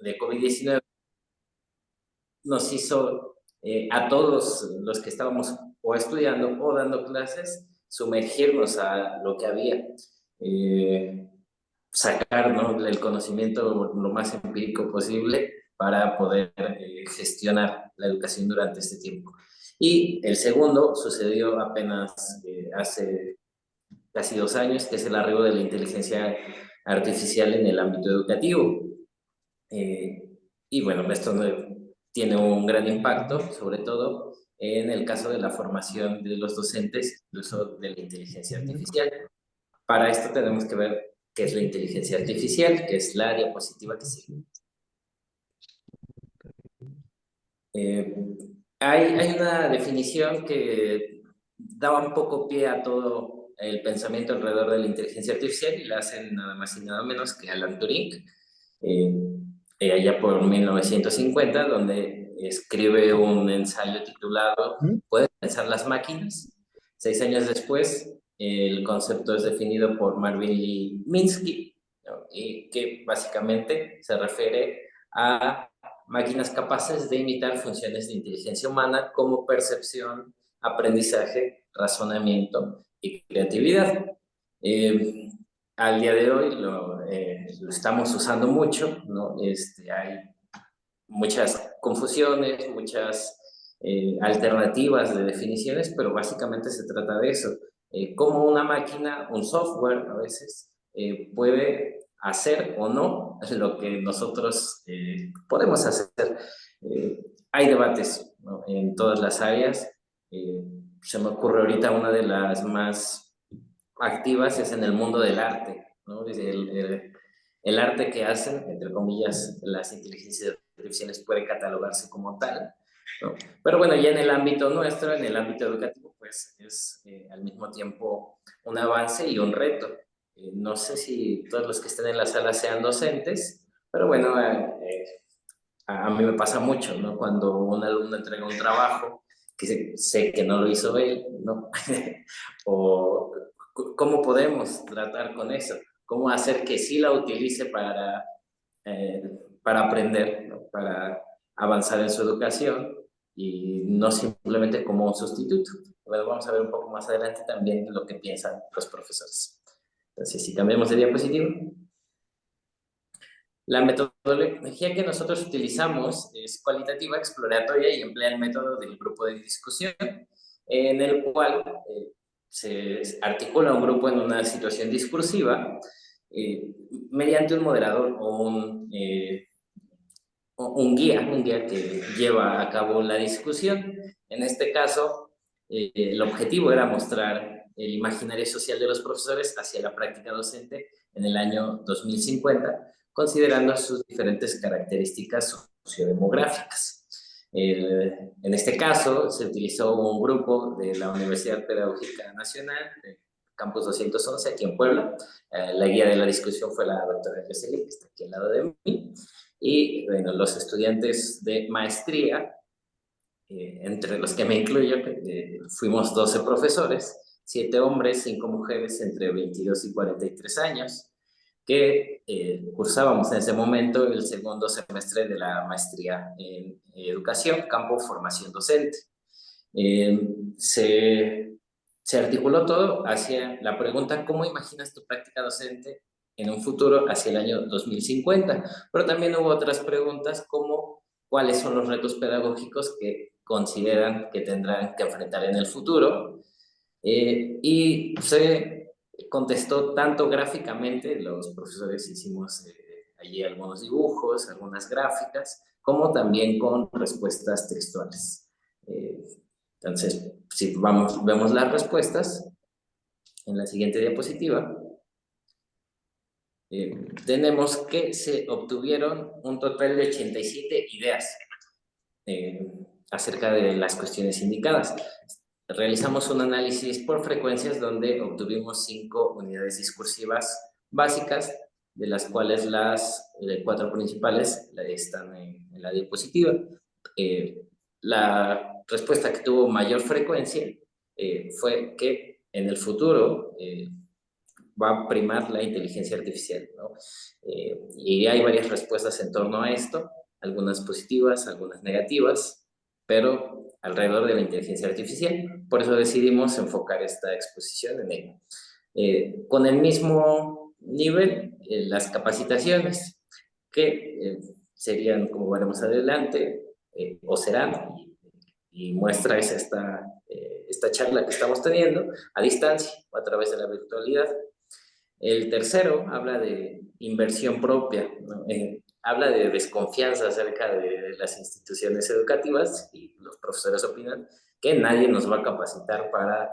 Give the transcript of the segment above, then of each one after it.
de COVID-19 nos hizo a todos los que estábamos o estudiando o dando clases sumergirnos a lo que había, sacar, ¿no?, el conocimiento lo más empírico posible para poder gestionar la educación durante este tiempo. Y el segundo sucedió apenas hace casi 2 años, que es el arribo de la inteligencia artificial en el ámbito educativo. Eh, y bueno, esto tiene un gran impacto, sobre todo en el caso de la formación de los docentes, el uso de la inteligencia artificial. Para esto tenemos que ver qué es la inteligencia artificial, que es la diapositiva que sigue. Eh, hay una definición que daba un poco pie a todo el pensamiento alrededor de la inteligencia artificial y la hacen nada más y nada menos que Alan Turing, eh, allá por 1950, donde escribe un ensayo titulado ¿Pueden pensar las máquinas? 6 años después, el concepto es definido por Marvin Lee Minsky, ¿no?, y que básicamente se refiere a máquinas capaces de imitar funciones de inteligencia humana como percepción, aprendizaje, razonamiento y creatividad. Eh, Al día de hoy lo estamos usando mucho, ¿no? Hay muchas confusiones, muchas alternativas de definiciones, pero básicamente se trata de eso. Cómo una máquina, un software a veces, puede hacer o no lo que nosotros podemos hacer. Hay debates, ¿no?, en todas las áreas. Se me ocurre ahorita una de las más activas es en el mundo del arte, ¿no? El arte que hacen, entre comillas, las inteligencias artificiales puede catalogarse como tal, ¿no? Pero bueno, ya en el ámbito nuestro, en el ámbito educativo, pues es al mismo tiempo un avance y un reto. No sé si todos los que estén en la sala sean docentes, pero bueno, a mí me pasa mucho, ¿no? Cuando un alumno entrega un trabajo que sé que no lo hizo él, ¿no? O cómo podemos tratar con eso, cómo hacer que sí la utilice eh, para aprender, ¿no?, para avanzar en su educación y no simplemente como un sustituto. Bueno, vamos a ver un poco más adelante también lo que piensan los profesores. Entonces, si cambiamos de diapositiva. La metodología que nosotros utilizamos es cualitativa, exploratoria y emplea el método del grupo de discusión, en el cual se articula un grupo en una situación discursiva eh, mediante un moderador o un guía que lleva a cabo la discusión. En este caso, el objetivo era mostrar el imaginario social de los profesores hacia la práctica docente en el año 2050, considerando sus diferentes características sociodemográficas. En este caso, se utilizó un grupo de la Universidad Pedagógica Nacional, de Campus 211, aquí en Puebla. La guía de la discusión fue la doctora Jocelyn, que está aquí al lado de mí. Y bueno, los estudiantes de maestría, entre los que me incluyo, fuimos 12 profesores, 7 hombres, 5 mujeres entre 22 y 43 años, que cursábamos en ese momento el segundo semestre de la maestría en educación, campo formación docente. Eh, se, se articuló todo hacia la pregunta: ¿cómo imaginas tu práctica docente en un futuro hacia el año 2050? Pero también hubo otras preguntas como: ¿cuáles son los retos pedagógicos que consideran que tendrán que enfrentar en el futuro? Y se contestó tanto gráficamente, los profesores hicimos allí algunos dibujos, algunas gráficas, como también con respuestas textuales. Eh, entonces, si vemos las respuestas en la siguiente diapositiva, tenemos que se obtuvieron un total de 87 ideas eh, acerca de las cuestiones indicadas. Realizamos un análisis por frecuencias donde obtuvimos 5 unidades discursivas básicas, de las cuales las 4 principales están en la diapositiva. La respuesta que tuvo mayor frecuencia fue que en el futuro va a primar la inteligencia artificial, ¿no? Y hay varias respuestas en torno a esto, algunas positivas, algunas negativas, pero alrededor de la inteligencia artificial. Por eso decidimos enfocar esta exposición en ello. Con el mismo nivel, las capacitaciones, que serían, como veremos adelante, o serán, y muestra es esta charla que estamos teniendo a distancia o a través de la virtualidad. El tercero habla de inversión propia, ¿no? Habla de desconfianza acerca de las instituciones educativas y los profesores opinan que nadie nos va a capacitar para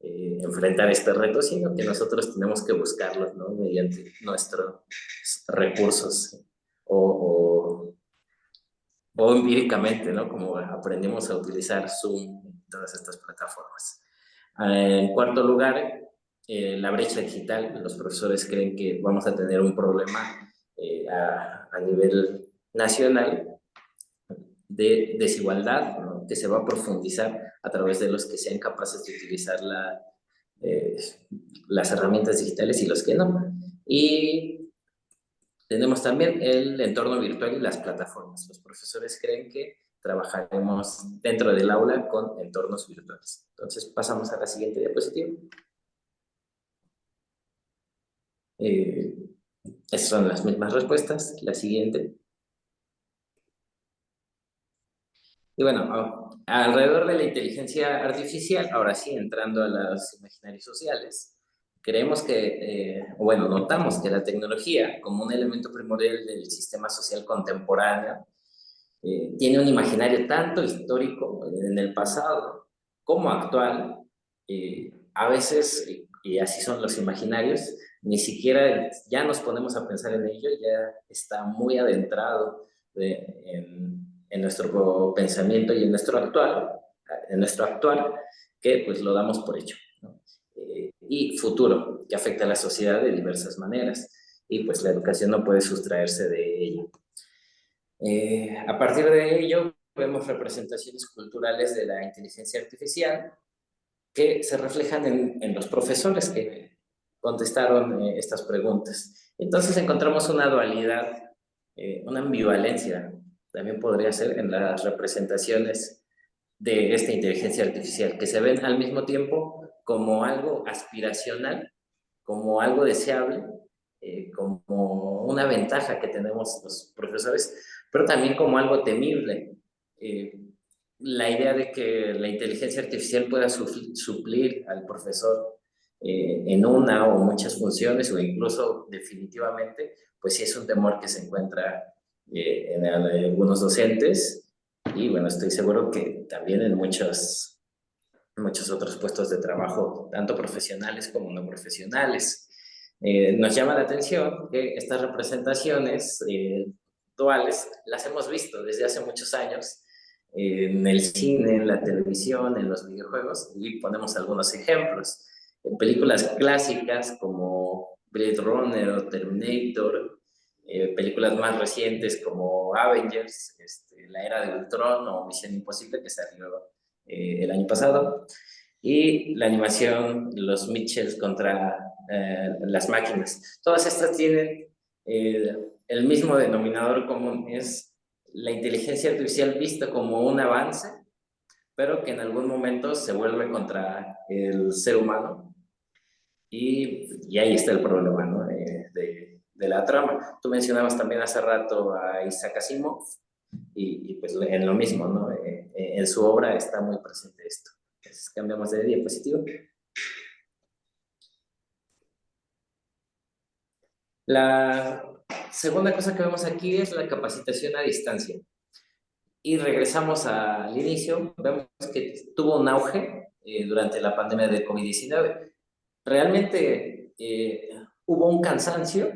enfrentar este reto, sino que nosotros tenemos que buscarlos, ¿no? Mediante nuestros recursos o, o empíricamente, ¿no? Como aprendemos a utilizar Zoom y todas estas plataformas. En cuarto lugar, la brecha digital. Los profesores creen que vamos a tener un problema a nivel nacional de desigualdad, ¿no? Que se va a profundizar a través de los que sean capaces de utilizar eh, las herramientas digitales y los que no. Y tenemos también el entorno virtual y las plataformas. Los profesores creen que trabajaremos dentro del aula con entornos virtuales. Entonces pasamos a la siguiente diapositiva. Eh, Esas son las mismas respuestas. La siguiente. Y bueno, alrededor de la inteligencia artificial, ahora sí, entrando a los imaginarios sociales, creemos que, bueno, notamos que la tecnología, como un elemento primordial del sistema social contemporáneo, tiene un imaginario tanto histórico en el pasado como actual. A veces, y así son los imaginarios, ni siquiera ya nos ponemos a pensar en ello, ya está muy adentrado en nuestro pensamiento y en nuestro actual, que pues lo damos por hecho, ¿no? Y futuro, que afecta a la sociedad de diversas maneras, y pues la educación no puede sustraerse de ello. A partir de ello, vemos representaciones culturales de la inteligencia artificial que se reflejan en los profesores que contestaron estas preguntas. Entonces encontramos una dualidad, una ambivalencia, también podría ser en las representaciones de esta inteligencia artificial, que se ven al mismo tiempo como algo aspiracional, como algo deseable, como una ventaja que tenemos los profesores, pero también como algo temible. Eh, la idea de que la inteligencia artificial pueda suplir al profesor en una o muchas funciones o incluso definitivamente, pues sí es un temor que se encuentra en algunos docentes y bueno, estoy seguro que también en muchos otros puestos de trabajo, tanto profesionales como no profesionales. Nos llama la atención que estas representaciones duales las hemos visto desde hace muchos años en el cine, en la televisión, en los videojuegos, y ponemos algunos ejemplos. En películas clásicas como Blade Runner o Terminator, películas más recientes como Avengers, La Era de Ultron o Misión Imposible, que salió el año pasado, y la animación, los Mitchells contra las máquinas. Todas estas tienen el mismo denominador común, es la inteligencia artificial vista como un avance, pero que en algún momento se vuelve contra el ser humano y ahí está el problema, ¿no? De la trama. Tú mencionabas también hace rato a Isaac Asimov y pues en lo mismo, ¿no? En su obra está muy presente esto. Entonces cambiamos de diapositiva. La segunda cosa que vemos aquí es la capacitación a distancia. Y regresamos al inicio, vemos que tuvo un auge durante la pandemia de COVID-19. Realmente hubo un cansancio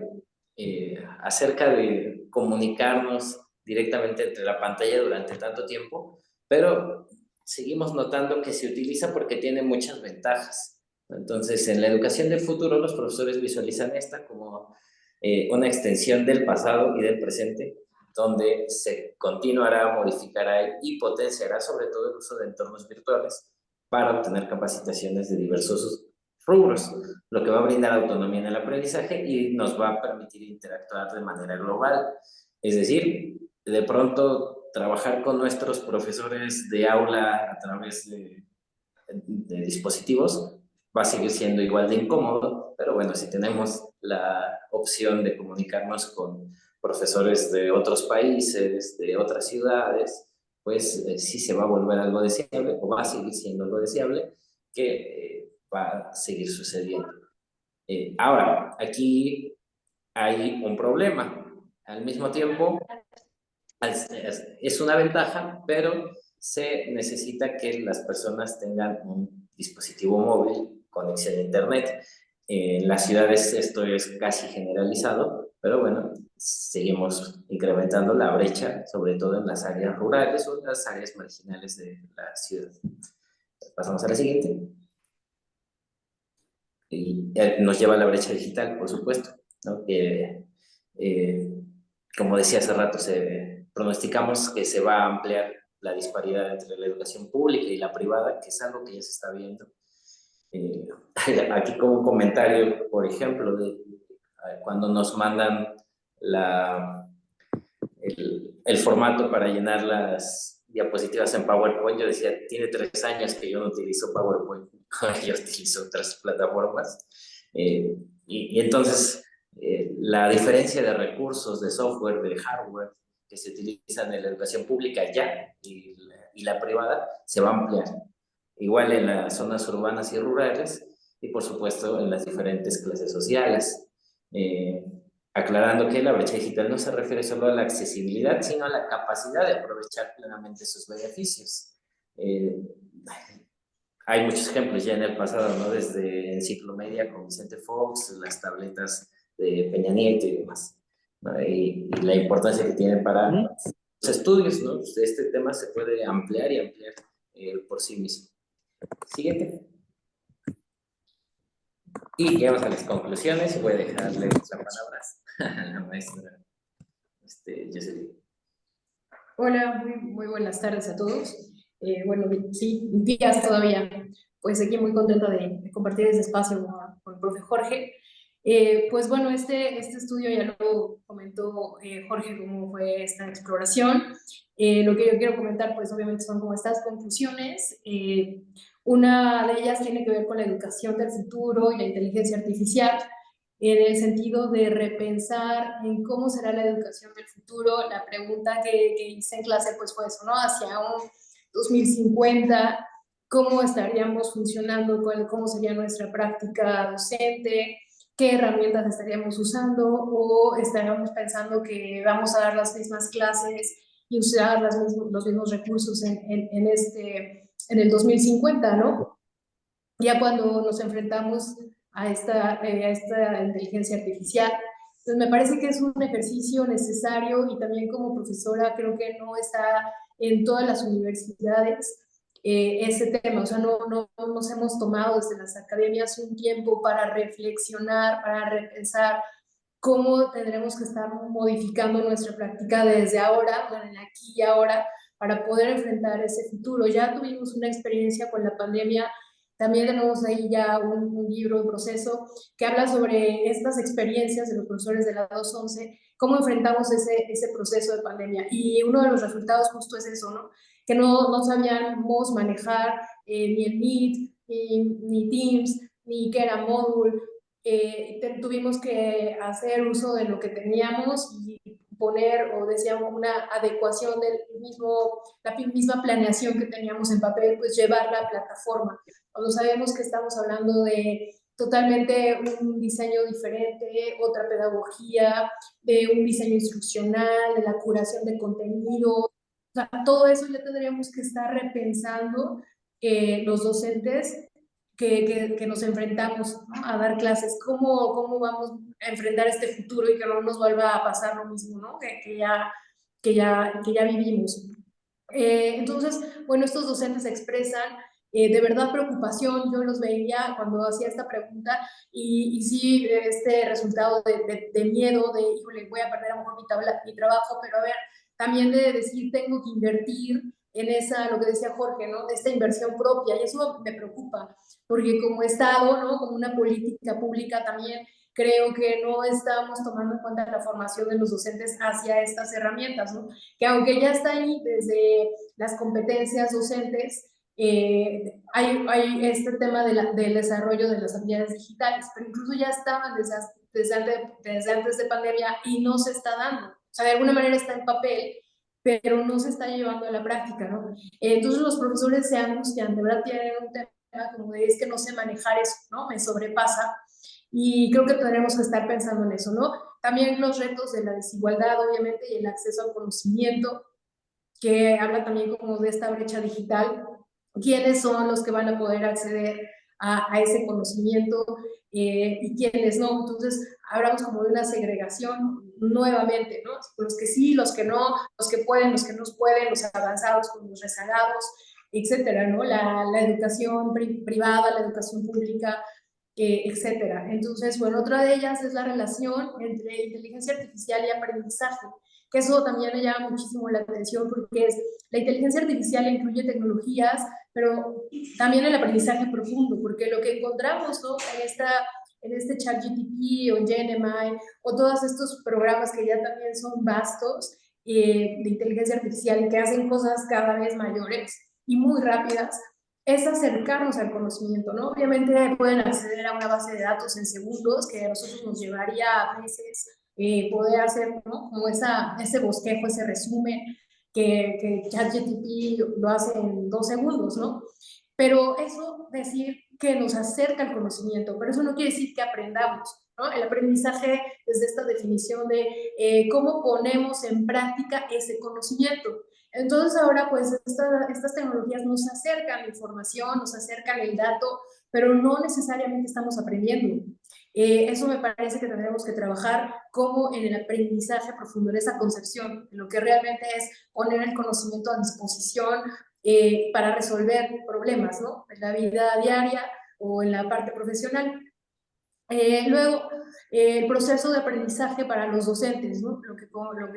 acerca de comunicarnos directamente entre la pantalla durante tanto tiempo, pero seguimos notando que se utiliza porque tiene muchas ventajas. Entonces, en la educación del futuro, los profesores visualizan esta como una extensión del pasado y del presente, donde se continuará, modificará y potenciará sobre todo el uso de entornos virtuales para obtener capacitaciones de diversos rubros, lo que va a brindar autonomía en el aprendizaje y nos va a permitir interactuar de manera global. Es decir, de pronto trabajar con nuestros profesores de aula a través de dispositivos va a seguir siendo igual de incómodo, pero bueno, si tenemos la opción de comunicarnos con profesores de otros países, de otras ciudades, pues sí se va a volver algo deseable o va a seguir siendo algo deseable que va a seguir sucediendo. Ahora, aquí hay un problema. Al mismo tiempo, es una ventaja, pero se necesita que las personas tengan un dispositivo móvil, conexión a internet. En las ciudades esto es casi generalizado, pero bueno, seguimos incrementando la brecha, sobre todo en las áreas rurales o en las áreas marginales de la ciudad. Pasamos a la siguiente. Y nos lleva a la brecha digital, por supuesto, ¿no? Eh, como decía hace rato, pronosticamos que se va a ampliar la disparidad entre la educación pública y la privada, que es algo que ya se está viendo. Eh, aquí como un comentario, por ejemplo, de cuando nos mandan el formato para llenar las diapositivas en PowerPoint, yo decía, tiene 3 años que yo no utilizo PowerPoint, yo utilizo otras plataformas. Y entonces, la diferencia de recursos, de software, de hardware que se utilizan en la educación pública ya y la privada se va a ampliar. Igual en las zonas urbanas y rurales y por supuesto en las diferentes clases sociales. Eh, Aclarando que la brecha digital no se refiere solo a la accesibilidad, sino a la capacidad de aprovechar plenamente sus beneficios. Eh, Hay muchos ejemplos ya en el pasado, ¿no? Desde Enciclomedia con Vicente Fox, las tabletas de Peña Nieto y demás, ¿no? Y la importancia que tiene para los estudios, ¿no? Este tema se puede ampliar y ampliar por sí mismo. Siguiente. Y llegamos a las conclusiones. Voy a dejarle las palabras a la maestra Jocelyn. Hola, muy buenas tardes a todos. Bueno, sí, días todavía. Pues aquí muy contenta de compartir este espacio con el profe Jorge. Pues bueno, este estudio ya lo comentó Jorge cómo fue esta exploración. Lo que yo quiero comentar, pues obviamente son como estas conclusiones. Una de ellas tiene que ver con la educación del futuro y la inteligencia artificial, en el sentido de repensar en cómo será la educación del futuro. La pregunta que hice en clase pues fue eso, ¿no? Hacia un 2050, ¿cómo estaríamos funcionando? ¿Cómo sería nuestra práctica docente? ¿Qué herramientas estaríamos usando? ¿O estaríamos pensando que vamos a dar las mismas clases y usar los mismos recursos en el 2050, ¿no? Ya cuando nos enfrentamos a esta inteligencia artificial. Entonces, me parece que es un ejercicio necesario y también como profesora creo que no está en todas las universidades ese tema. O sea, no nos hemos tomado desde las academias un tiempo para reflexionar, para repensar cómo tendremos que estar modificando nuestra práctica desde ahora, bueno, en aquí y ahora, para poder enfrentar ese futuro. Ya tuvimos una experiencia con la pandemia. También tenemos ahí ya un libro en proceso que habla sobre estas experiencias de los profesores de la 211, cómo enfrentamos ese proceso de pandemia. Y uno de los resultados justo es eso, ¿no? Que no sabíamos manejar ni el Meet, ni Teams, ni qué era Moodle. Tuvimos que hacer uso de lo que teníamos y poner, o decíamos, una adecuación la misma planeación que teníamos en papel, pues llevarla a plataforma. Cuando sabemos que estamos hablando de totalmente un diseño diferente, otra pedagogía, de un diseño instruccional, de la curación de contenido. O sea, todo eso ya tendríamos que estar repensando los docentes que nos enfrentamos, ¿no? A dar clases. ¿Cómo vamos a enfrentar este futuro y que no nos vuelva a pasar lo mismo, ¿no? Que ya vivimos. Entonces, bueno, estos docentes expresan de verdad preocupación. Yo los veía cuando hacía esta pregunta y sí, este resultado de miedo, de, híjole, voy a perder a lo mejor mi trabajo, pero a ver, también de decir, tengo que invertir en esa, lo que decía Jorge, ¿no? De esta inversión propia, y eso me preocupa, porque como Estado, ¿no? Como una política pública también, creo que no estamos tomando en cuenta la formación de los docentes hacia estas herramientas, ¿no? Que aunque ya está ahí desde las competencias docentes, hay este tema del desarrollo de las habilidades digitales, pero incluso ya estaban desde antes de pandemia y no se está dando. O sea, de alguna manera está en papel, pero no se está llevando a la práctica, ¿no? Entonces los profesores se angustian, de verdad tienen un tema como de es que no sé manejar eso, ¿no? Me sobrepasa. Y creo que tendremos que estar pensando en eso, ¿no? También los retos de la desigualdad, obviamente, y el acceso al conocimiento, que habla también como de esta brecha digital. ¿Quiénes son los que van a poder acceder a ese conocimiento y quiénes no? Entonces, hablamos como de una segregación nuevamente, ¿no? Los que sí, los que no, los que pueden, los que no pueden, los avanzados con los rezagados, etcétera, ¿no? La educación privada, la educación pública, etcétera. Entonces, bueno, otra de ellas es la relación entre inteligencia artificial y aprendizaje, que eso también me llama muchísimo la atención porque la inteligencia artificial incluye tecnologías, pero también el aprendizaje profundo, porque lo que encontramos, ¿no? en este ChatGPT o Gemini o todos estos programas que ya también son vastos de inteligencia artificial que hacen cosas cada vez mayores y muy rápidas, es acercarnos al conocimiento, ¿no? Obviamente pueden acceder a una base de datos en segundos que a nosotros nos llevaría a meses poder hacer, ¿no? Como ese bosquejo, ese resumen que ChatGPT lo hace en 2 segundos, ¿no? Pero eso decir que nos acerca al conocimiento, pero eso no quiere decir que aprendamos, ¿no? El aprendizaje desde esta definición de cómo ponemos en práctica ese conocimiento. Entonces ahora pues estas tecnologías nos acercan la información, nos acercan el dato, pero no necesariamente estamos aprendiendo. Eso me parece que tendremos que trabajar como en el aprendizaje profundo, en esa concepción, en lo que realmente es poner el conocimiento a disposición para resolver problemas, ¿no? En la vida diaria o en la parte profesional. Luego, el proceso de aprendizaje para los docentes, ¿no? Lo que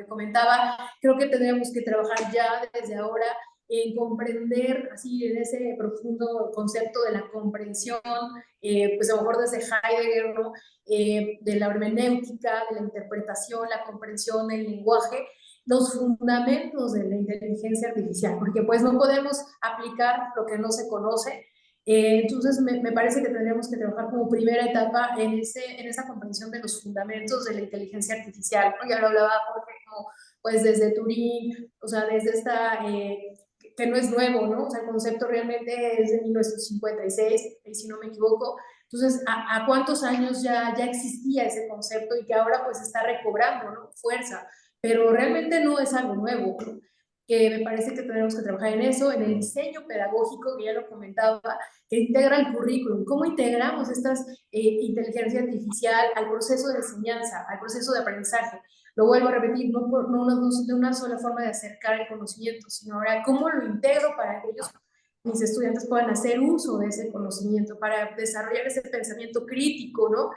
comentaba, creo que tendremos que trabajar ya desde ahora en comprender, así, en ese profundo concepto de la comprensión, pues a lo mejor desde Heidegger, ¿no? De la hermenéutica, de la interpretación, la comprensión del lenguaje, los fundamentos de la inteligencia artificial, porque pues no podemos aplicar lo que no se conoce. Entonces, me parece que tendríamos que trabajar como primera etapa en esa comprensión de los fundamentos de la inteligencia artificial, ¿no? Ya lo hablaba Jorge, como, pues desde Turing, o sea, desde que no es nuevo, ¿no? O sea, el concepto realmente es de 1956, si no me equivoco. Entonces, ¿a cuántos años ya existía ese concepto y que ahora pues está recobrando, ¿no? Fuerza? Pero realmente no es algo nuevo, ¿no? Me parece que tenemos que trabajar en eso, en el diseño pedagógico, que ya lo comentaba, que integra el currículum. ¿Cómo integramos estas inteligencia artificial al proceso de enseñanza, al proceso de aprendizaje? Lo vuelvo a repetir, no de una sola forma de acercar el conocimiento, sino ahora cómo lo integro para que ellos, mis estudiantes, puedan hacer uso de ese conocimiento, para desarrollar ese pensamiento crítico, ¿no?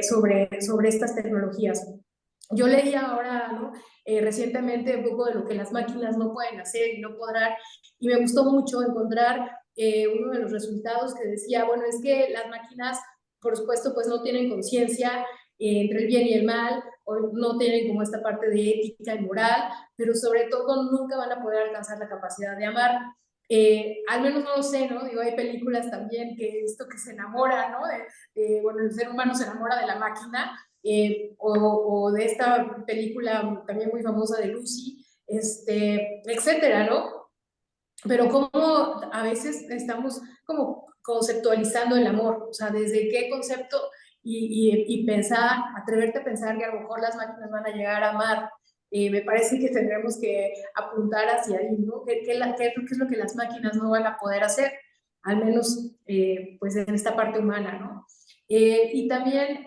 Sobre estas tecnologías. Yo leía ahora, ¿no? Recientemente un poco de lo que las máquinas no pueden hacer y no podrán, y me gustó mucho encontrar uno de los resultados que decía, bueno, es que las máquinas, por supuesto, pues no tienen conciencia entre el bien y el mal, o no tienen como esta parte de ética y moral, pero sobre todo nunca van a poder alcanzar la capacidad de amar. Al menos no lo sé, ¿no? Digo, hay películas también que esto que se enamora, ¿no? Bueno, el ser humano se enamora de la máquina, o de esta película también muy famosa de Lucy, etcétera, ¿no? Pero cómo a veces estamos como conceptualizando el amor, o sea, desde qué concepto y pensar, atreverte a pensar que a lo mejor las máquinas van a llegar a amar. Me parece que tendremos que apuntar hacia ahí, ¿no? ¿Qué es lo que las máquinas no van a poder hacer? Al menos, pues, en esta parte humana, ¿no? Y también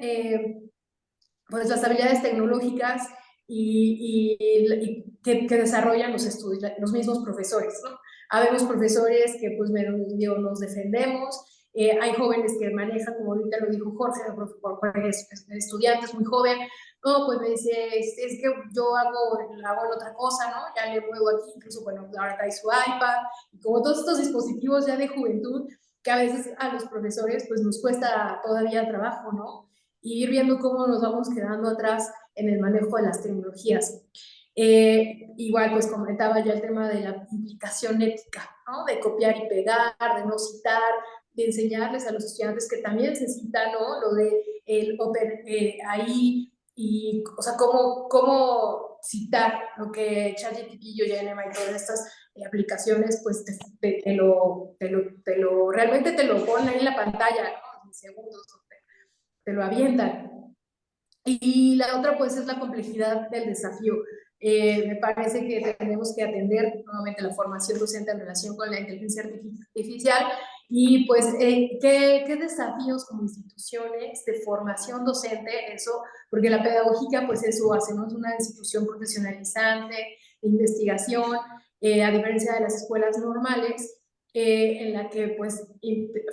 pues las habilidades tecnológicas que desarrollan los mismos profesores, ¿no? Habemos profesores que pues nos defendemos, hay jóvenes que manejan, como ahorita lo dijo Jorge, estudiantes muy joven, no, pues me dice, es que yo hago otra cosa, ¿no? Ya le muevo aquí, incluso, bueno, ahora trae su iPad, y como todos estos dispositivos ya de juventud, que a veces a los profesores pues nos cuesta todavía trabajo, ¿no? Y ir viendo cómo nos vamos quedando atrás en el manejo de las tecnologías. Igual, pues comentaba ya el tema de la implicación ética, ¿no? De copiar y pegar, de no citar, de enseñarles a los estudiantes que también se cita, ¿no? Lo de el Open AI y, o sea, cómo citar lo que ChatGPT, Genema y todas estas aplicaciones, pues realmente te lo ponen ahí en la pantalla, ¿no? En segundos, te lo avientan. Y la otra, pues, es la complejidad del desafío. Me parece que tenemos que atender nuevamente la formación docente en relación con la inteligencia artificial y, pues, ¿qué desafíos como instituciones de formación docente, eso, porque la pedagógica, pues, eso hace, ¿no? Es una institución profesionalizante, de investigación, a diferencia de las escuelas normales, en la que, pues,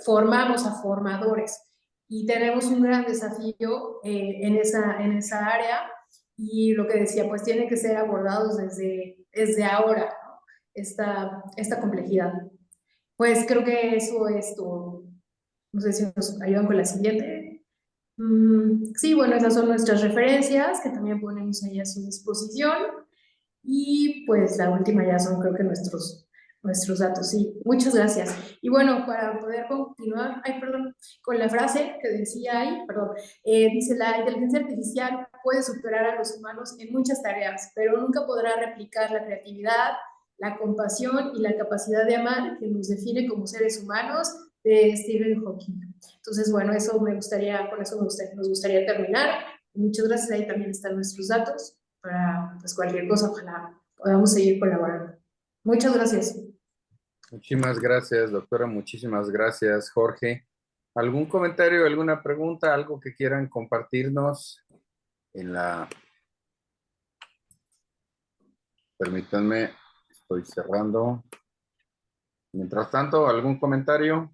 formamos a formadores y tenemos un gran desafío en esa área y lo que decía, pues tiene que ser abordados desde ahora, ¿no? Esta complejidad. Pues creo que eso es todo. No sé si nos ayudan con la siguiente. Sí, bueno, esas son nuestras referencias que también ponemos ahí a su disposición. Y pues la última ya son creo que nuestros datos. Sí, muchas gracias. Y bueno, para poder continuar, ay, perdón, con la frase que decía ahí, perdón, dice, la inteligencia artificial puede superar a los humanos en muchas tareas, pero nunca podrá replicar la creatividad, la compasión y la capacidad de amar que nos define como seres humanos de Stephen Hawking. Entonces, bueno, con eso nos gustaría terminar. Muchas gracias, ahí también están nuestros datos para pues, cualquier cosa, ojalá podamos seguir colaborando. Muchas gracias. Muchísimas gracias, doctora. Muchísimas gracias, Jorge. ¿Algún comentario, alguna pregunta, algo que quieran compartirnos en la... Permítanme, estoy cerrando. Mientras tanto, ¿algún comentario?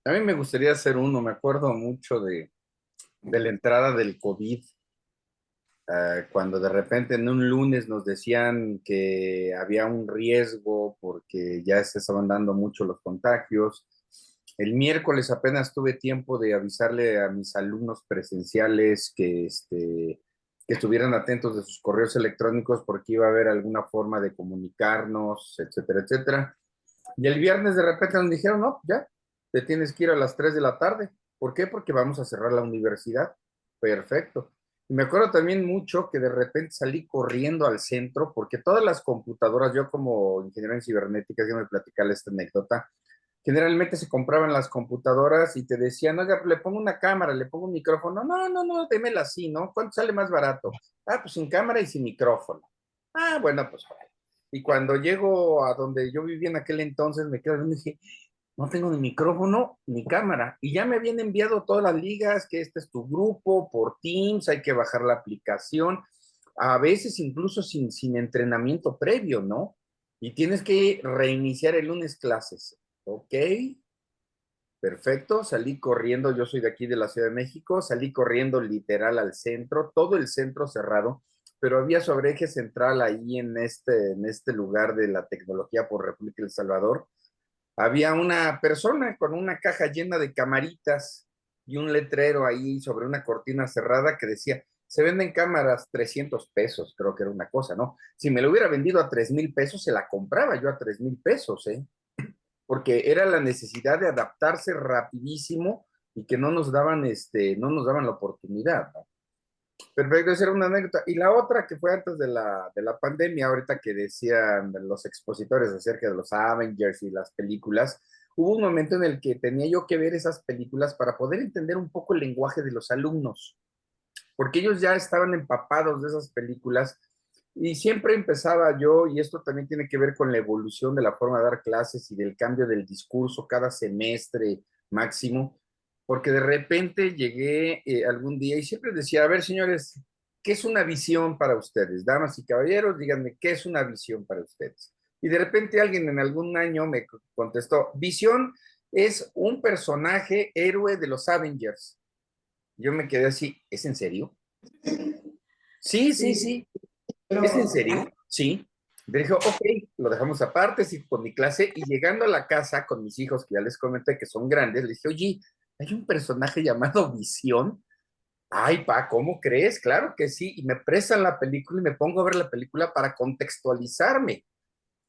A mí me gustaría hacer uno. Me acuerdo mucho de la entrada del COVID. Cuando de repente en un lunes nos decían que había un riesgo porque ya se estaban dando mucho los contagios. El miércoles apenas tuve tiempo de avisarle a mis alumnos presenciales que estuvieran atentos de sus correos electrónicos porque iba a haber alguna forma de comunicarnos, etcétera, etcétera. Y el viernes de repente nos dijeron, no, ya, te tienes que ir a las 3 de la tarde. ¿Por qué? Porque vamos a cerrar la universidad. Perfecto. Y me acuerdo también mucho que de repente salí corriendo al centro porque todas las computadoras, yo como ingeniero en cibernética, yo me platicaba esta anécdota, generalmente se compraban las computadoras y te decían, oiga, le pongo una cámara, le pongo un micrófono. No, no, no, démela así, ¿no? ¿Cuánto sale más barato? Ah, pues sin cámara y sin micrófono. Ah, bueno, pues ahora. Y cuando llego a donde yo vivía en aquel entonces, me quedo y dije, no tengo ni micrófono ni cámara. Y ya me habían enviado todas las ligas, que este es tu grupo por Teams, hay que bajar la aplicación, a veces incluso sin entrenamiento previo, ¿no? Y tienes que reiniciar el lunes clases. Ok, perfecto, salí corriendo, yo soy de aquí de la Ciudad de México, salí corriendo literal al centro, todo el centro cerrado, pero había sobre eje central ahí en este lugar de la tecnología por República del Salvador, había una persona con una caja llena de camaritas y un letrero ahí sobre una cortina cerrada que decía, se venden cámaras 300 pesos, creo que era una cosa, ¿no? Si me lo hubiera vendido a 3,000 pesos, se la compraba yo a 3,000 pesos, ¿eh? Porque era la necesidad de adaptarse rapidísimo y que no nos daban la oportunidad, ¿no? Perfecto, esa era una anécdota. Y la otra que fue antes de la pandemia, ahorita que decían los expositores acerca de los Avengers y las películas, hubo un momento en el que tenía yo que ver esas películas para poder entender un poco el lenguaje de los alumnos, porque ellos ya estaban empapados de esas películas y siempre empezaba yo, y esto también tiene que ver con la evolución de la forma de dar clases y del cambio del discurso cada semestre máximo, porque de repente llegué algún día y siempre decía, a ver, señores, ¿qué es una visión para ustedes? Damas y caballeros, díganme, ¿qué es una visión para ustedes? Y de repente alguien en algún año me contestó, visión es un personaje héroe de los Avengers. Yo me quedé así, ¿es en serio? Sí, sí, Sí, sí. ¿Es en pero serio? Sí. Le dije, ok, lo dejamos aparte, sí, con mi clase, y llegando a la casa con mis hijos, que ya les comenté que son grandes, le dije, oye, hay un personaje llamado Visión. Ay, pa, ¿cómo crees? Claro que sí. Y me prestan la película y me pongo a ver la película para contextualizarme.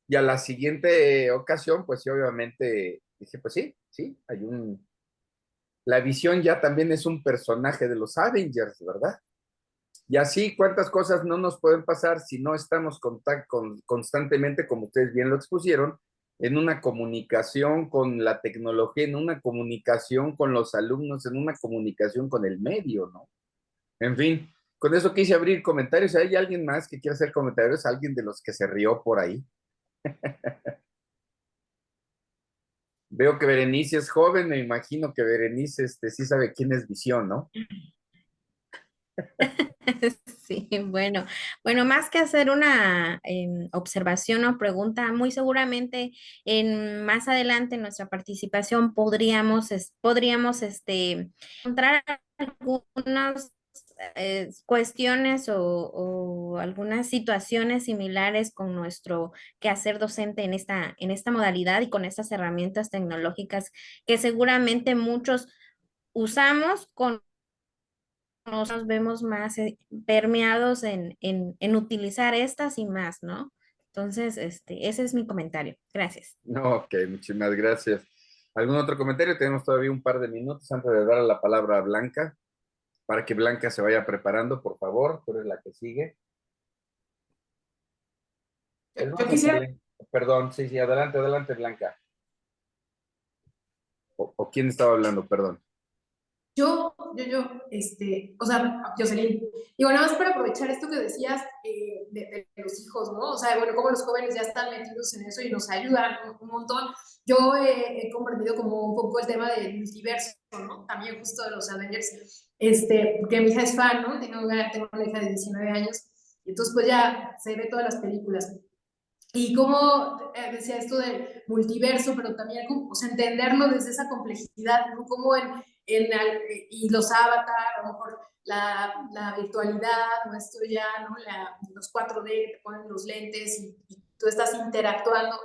Y a la siguiente ocasión, pues sí, obviamente dije, pues sí, sí, hay un... La Visión ya también es un personaje de los Avengers, ¿verdad? Y así, ¿cuántas cosas no nos pueden pasar si no estamos constantemente, como ustedes bien lo expusieron, en una comunicación con la tecnología, en una comunicación con los alumnos, en una comunicación con el medio, ¿no? En fin, con eso quise abrir comentarios. ¿Hay alguien más que quiera hacer comentarios? ¿Alguien de los que se rió por ahí? Veo que Berenice es joven, me imagino que Berenice sí sabe quién es Visión, ¿no? Sí, bueno, más que hacer una observación o pregunta, muy seguramente más adelante en nuestra participación podríamos encontrar algunas cuestiones o algunas situaciones similares con nuestro quehacer docente en esta modalidad y con estas herramientas tecnológicas que seguramente muchos usamos con nos vemos más permeados en utilizar estas y más, ¿no? Entonces, ese es mi comentario. Gracias. No, ok, muchísimas gracias. ¿Algún otro comentario? Tenemos todavía un par de minutos antes de dar la palabra a Blanca, para que Blanca se vaya preparando, por favor. Tú eres la que sigue. yo quisiera, Perdón, sí, sí, adelante, adelante, Blanca. ¿O quién estaba hablando? Perdón. o sea, Jocelyn, digo, nada más para aprovechar esto que decías de los hijos, ¿no? O sea, bueno, como los jóvenes ya están metidos en eso y nos ayudan un montón. Yo he comprendido como un poco el tema del multiverso, ¿no? También justo de los Avengers, porque mi hija es fan, ¿no? Tengo una hija de 19 años, y entonces pues ya se ve todas las películas. Y como decía esto del multiverso, pero también como, o sea, entenderlo desde esa complejidad, ¿no? Como y los avatar, a lo mejor la virtualidad, ¿no? Esto ya, ¿no? Los 4D, te ponen los lentes y tú estás interactuando.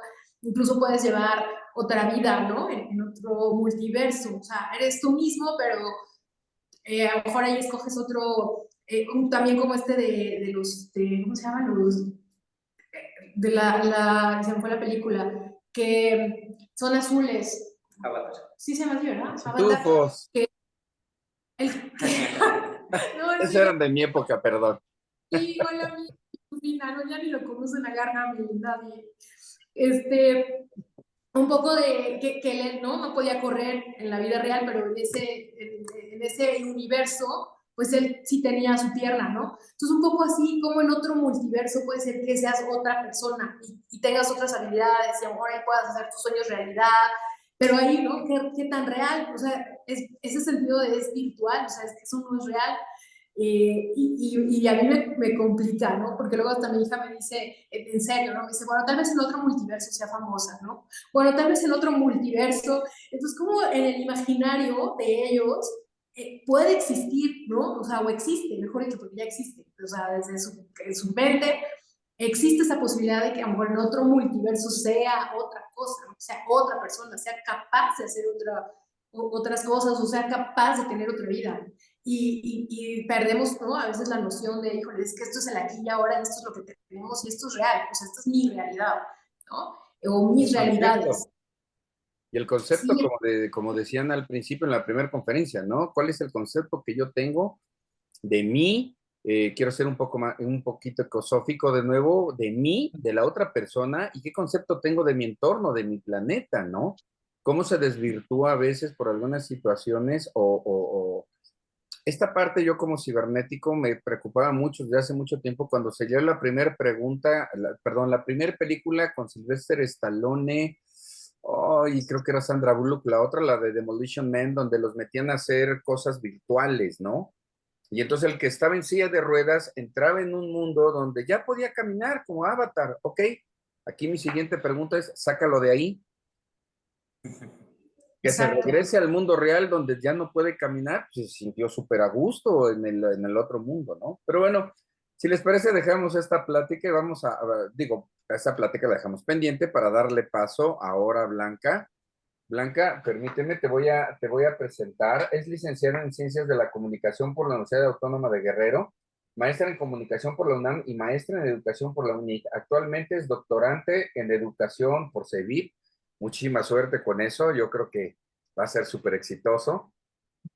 Incluso puedes llevar otra vida, ¿no? En otro multiverso. O sea, eres tú mismo, pero a lo mejor ahí escoges otro, también como ¿cómo se llaman? Se me fue la película, que son azules. Avatar. Sí se llama así, ¿verdad? Avatar. Pitufos. Que, no, Esos sí, eran de mi época, perdón. sí, hola, mi no, ya ni lo conocen, agarra nadie. Un poco de que él no podía correr en la vida real, pero en ese universo, pues él sí tenía su pierna, ¿no? Entonces, un poco así como en otro multiverso puede ser que seas otra persona y tengas otras habilidades y a lo mejor ahí puedas hacer tus sueños realidad, pero ahí, ¿no? ¿Qué tan real? O sea, ese sentido de es virtual, o sea, es que eso no es real. Y a mí me complica, ¿no? Porque luego hasta mi hija me dice, en serio, ¿no? Me dice, bueno, tal vez en otro multiverso sea famosa, ¿no? Bueno, tal vez en otro multiverso. Entonces, como en el imaginario de ellos puede existir, ¿no? O sea, o existe, mejor dicho, porque ya existe. O sea, desde su mente existe esa posibilidad de que a lo mejor en otro multiverso sea otra cosa, ¿no? Sea otra persona, sea capaz de hacer otras cosas, o sea capaz de tener otra vida. Y perdemos, ¿no? A veces la noción de, híjole, es que esto es el aquí y ahora, esto es lo que tenemos y esto es real, o sea, esta es mi realidad, ¿no? O mis El realidades. concepto. Y el concepto, Sí, como decían al principio en la primera conferencia, ¿no? ¿Cuál es el concepto que yo tengo de mí? Quiero ser un poco más, un poquito ecosófico de nuevo, de mí, de la otra persona, y qué concepto tengo de mi entorno, de mi planeta, ¿no? Cómo se desvirtúa a veces por algunas situaciones o esta parte yo como cibernético me preocupaba mucho desde hace mucho tiempo cuando se dio la primera pregunta, perdón, la primera película con Sylvester Stallone, oh, y creo que era Sandra Bullock, la otra, la de Demolition Man, donde los metían a hacer cosas virtuales, ¿no? Y entonces el que estaba en silla de ruedas entraba en un mundo donde ya podía caminar como Avatar, ¿ok? Aquí mi siguiente pregunta es, sácalo de ahí. Que se Exacto. regrese al mundo real donde ya no puede caminar, pues se sintió súper a gusto en el otro mundo, ¿no? Pero bueno, si les parece, dejamos esta plática y vamos digo, esta plática la dejamos pendiente para darle paso ahora a Blanca. Blanca, permíteme, te voy a presentar. Es licenciada en Ciencias de la Comunicación por la Universidad Autónoma de Guerrero, maestra en Comunicación por la UNAM y maestra en Educación por la UNIC. Actualmente es doctorante en Educación por CEVIP. Muchísima suerte con eso, yo creo que va a ser súper exitoso.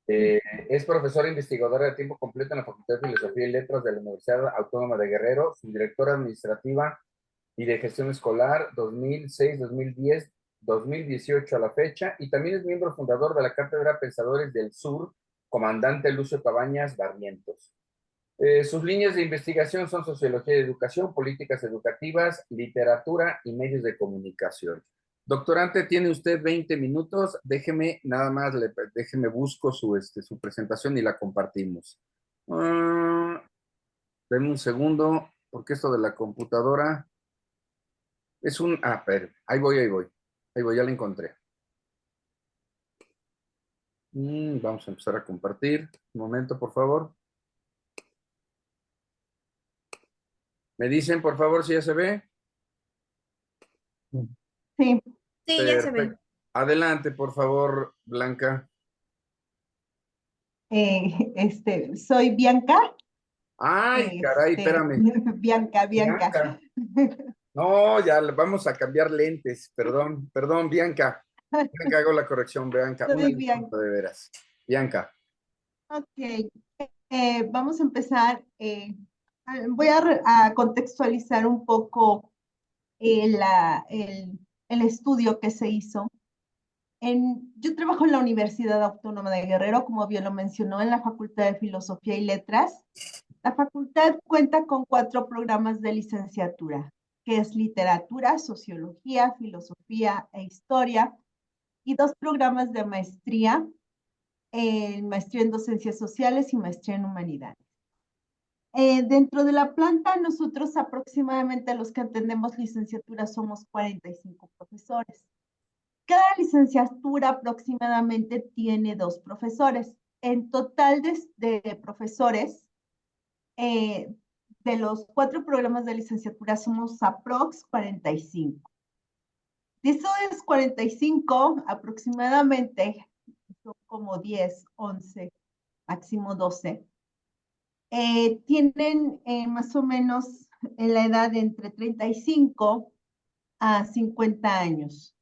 Es profesora investigadora de tiempo completo en la Facultad de Filosofía y Letras de la Universidad Autónoma de Guerrero, subdirectora administrativa y de gestión escolar 2006, 2010, 2018 a la fecha, y también es miembro fundador de la Cátedra Pensadores del Sur, comandante Lucio Cabañas Barrientos. Sus líneas de investigación son sociología de educación, políticas educativas, literatura y medios de comunicación. Doctorante, tiene usted 20 minutos. Déjeme, nada más, déjeme busco su presentación y la compartimos. Denme un segundo, porque esto de la computadora es un... pero ahí voy, ya la encontré. Vamos a empezar a compartir. Un momento, por favor. ¿Me dicen, por favor, si ya se ve? Sí, Sí, ya se ve. Perfecto. Adelante, por favor, Blanca. soy Bianca. Ay, caray, espérame. Bianca. Bianca. No, ya vamos a cambiar lentes. Perdón, Bianca. Bianca, hago la corrección, Bianca. Una Soy disculpa, Bianca. de veras. Bianca. Ok, vamos a empezar. Voy a contextualizar un poco el estudio que se hizo. Yo trabajo en la Universidad Autónoma de Guerrero, como bien lo mencionó, en la Facultad de Filosofía y Letras. La facultad cuenta con 4 programas de licenciatura, que es literatura, sociología, filosofía e historia, y 2 programas de maestría, maestría en docencias sociales y maestría en humanidades. Dentro de la planta, nosotros aproximadamente los que atendemos licenciatura somos 45 profesores. Cada licenciatura aproximadamente tiene 2 profesores. En total de profesores, de los 4 programas de licenciatura somos aprox 45. De esos 45, aproximadamente, son como 10, 11, máximo 12, tienen más o menos en la edad de entre 35 a 50 años.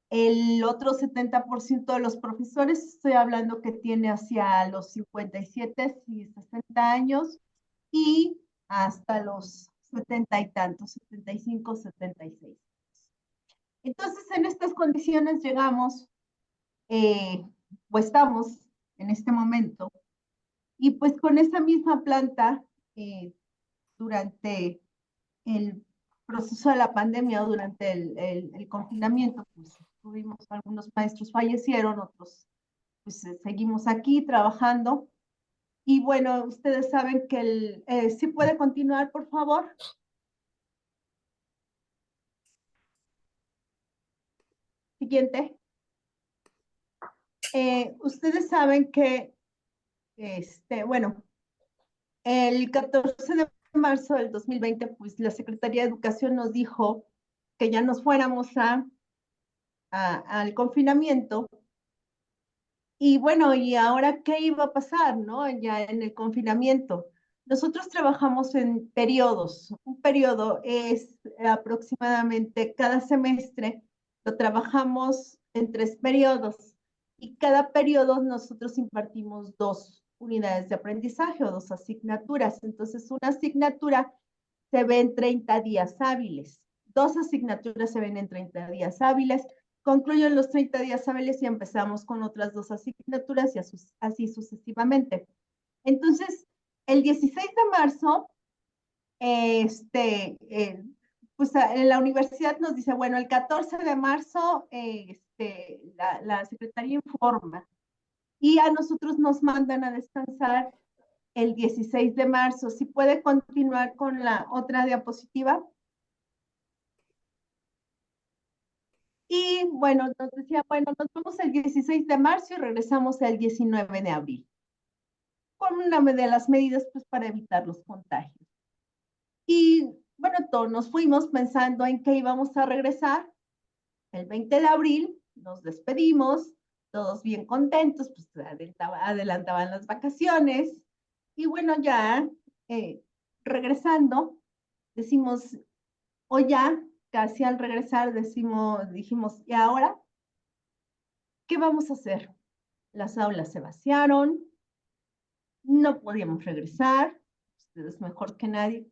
El otro 70% de los profesores, estoy hablando que tiene hacia los 57 y 60 años y hasta los 70 y tantos, 75, 76. Entonces, en estas condiciones llegamos, o estamos en este momento, y pues con esa misma planta, durante el proceso de la pandemia o durante el confinamiento, pues tuvimos algunos maestros fallecieron, otros pues seguimos aquí trabajando. Y bueno, ustedes saben que ¿sí puede continuar, por favor? Siguiente. Ustedes saben que, bueno, el 14 de marzo del 2020, pues la Secretaría de Educación nos dijo que ya nos fuéramos al confinamiento. Y bueno, ¿y ahora qué iba a pasar, no? Ya en el confinamiento. Nosotros trabajamos en periodos. Un periodo es aproximadamente cada semestre, lo trabajamos en 3 periodos. Y cada periodo nosotros impartimos 2 unidades de aprendizaje o 2 asignaturas. Entonces, una asignatura se ve en 30 días hábiles. 2 asignaturas se ven en 30 días hábiles. Concluyen los 30 días hábiles y empezamos con otras 2 asignaturas y así sucesivamente. Entonces, el 16 de marzo, pues en la universidad nos dice, bueno, el 14 de marzo la Secretaría informa y a nosotros nos mandan a descansar el 16 de marzo. ¿Sí puede continuar con la otra diapositiva? Y bueno, nos decía, bueno, nos vamos el 16 de marzo y regresamos el 19 de abril. Con una de las medidas pues para evitar los contagios. Y bueno, todos nos fuimos pensando en que íbamos a regresar el 20 de abril, nos despedimos, todos bien contentos, pues adelantaban las vacaciones. Y bueno, ya regresando, decimos, o ya casi al regresar dijimos, ¿y ahora qué vamos a hacer? Las aulas se vaciaron, no podíamos regresar, ustedes mejor que nadie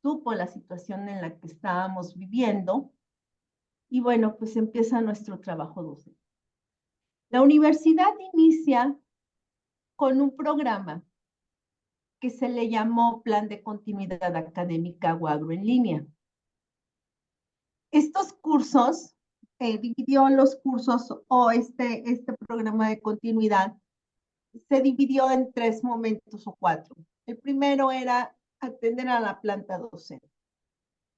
supo la situación en la que estábamos viviendo y bueno, pues empieza nuestro trabajo docente. La universidad inicia con un programa que se le llamó Plan de Continuidad Académica o Agro en Línea. Estos cursos, dividió los cursos o este programa de continuidad, se dividió en 3 momentos o 4. El primero era atender a la planta docente.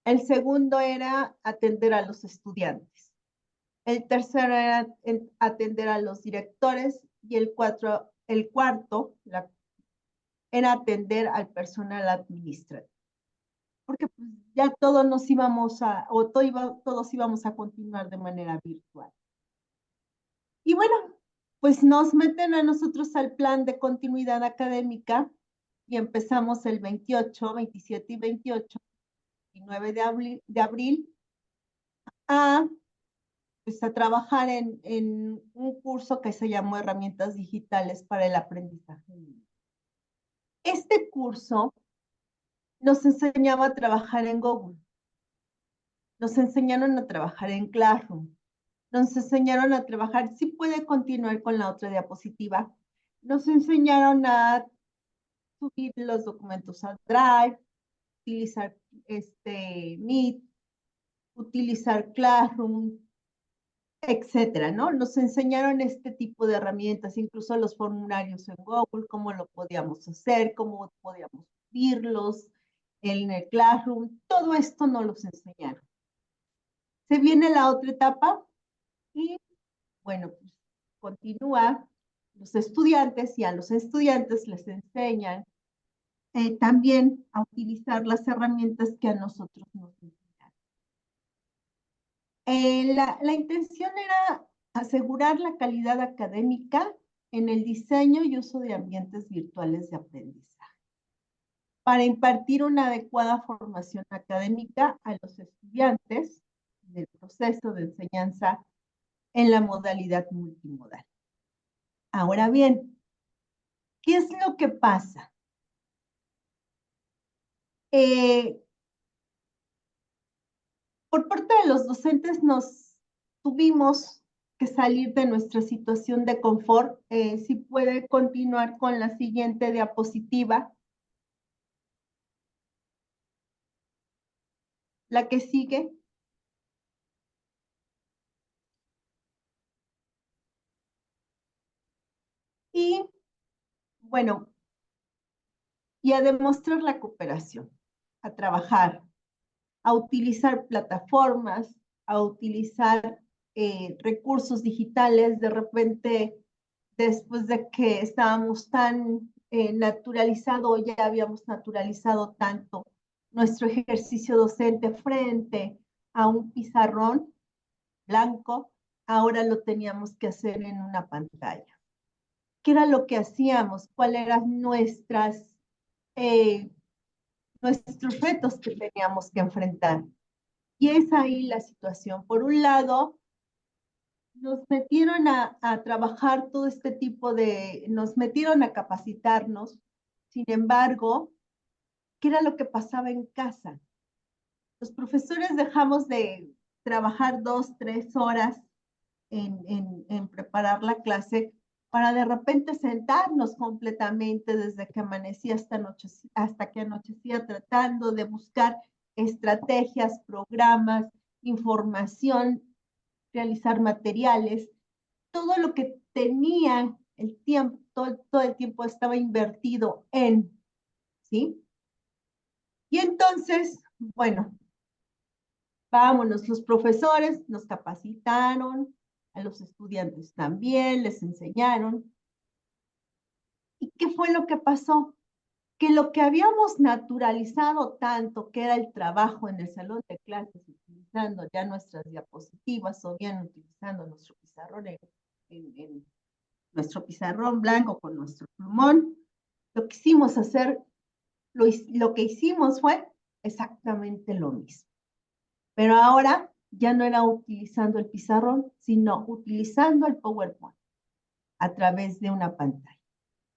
El segundo era atender a los estudiantes. El tercero era atender a los directores y el cuarto era atender al personal administrativo. Porque pues, ya todos todos íbamos a continuar de manera virtual. Y bueno, pues nos meten a nosotros al plan de continuidad académica y empezamos el 28, 27 y 28, y 9 de abril pues, a trabajar en un curso que se llamó Herramientas Digitales para el Aprendizaje. Este curso nos enseñaba a trabajar en Google, nos enseñaron a trabajar en Classroom, nos enseñaron a trabajar, si puede continuar con la otra diapositiva, nos enseñaron a subir los documentos a Drive, utilizar Meet, utilizar Classroom, etcétera, ¿no? Nos enseñaron este tipo de herramientas, incluso los formularios en Google, cómo lo podíamos hacer, cómo podíamos subirlos en el Classroom, todo esto nos los enseñaron. Se viene la otra etapa y, bueno, pues continúa los estudiantes y a los estudiantes les enseñan también a utilizar las herramientas que a nosotros nos enseñaron. La intención era asegurar la calidad académica en el diseño y uso de ambientes virtuales de aprendizaje, para impartir una adecuada formación académica a los estudiantes en el proceso de enseñanza en la modalidad multimodal. Ahora bien, ¿qué es lo que pasa? Por parte de los docentes nos tuvimos que salir de nuestra situación de confort. Si puede continuar con la siguiente diapositiva. La que sigue. Y bueno, y a demostrar la cooperación, a trabajar, a utilizar plataformas, a utilizar recursos digitales. De repente, después de que estábamos tan naturalizado, ya habíamos naturalizado tanto nuestro ejercicio docente frente a un pizarrón blanco, ahora lo teníamos que hacer en una pantalla. ¿Qué era lo que hacíamos? ¿Cuáles eran nuestros retos que teníamos que enfrentar? Y es ahí la situación. Por un lado, nos metieron a trabajar todo este tipo nos metieron a capacitarnos. Sin embargo, ¿qué era lo que pasaba en casa? Los profesores dejamos de trabajar 2, 3 horas en preparar la clase para de repente sentarnos completamente desde que amanecía hasta que anochecía, tratando de buscar estrategias, programas, información, realizar materiales. Todo lo que tenía el tiempo, todo el tiempo estaba invertido ¿sí? Y entonces, bueno, Vámonos, los profesores nos capacitaron, a los estudiantes también les enseñaron. ¿Y qué fue lo que pasó? Que lo que habíamos naturalizado tanto, que era el trabajo en el salón de clases, utilizando ya nuestras diapositivas o bien utilizando nuestro pizarrón en nuestro pizarrón blanco con nuestro plumón, lo que hicimos hacer, lo que hicimos fue exactamente lo mismo. Pero ahora ya no era utilizando el pizarrón, sino utilizando el PowerPoint a través de una pantalla.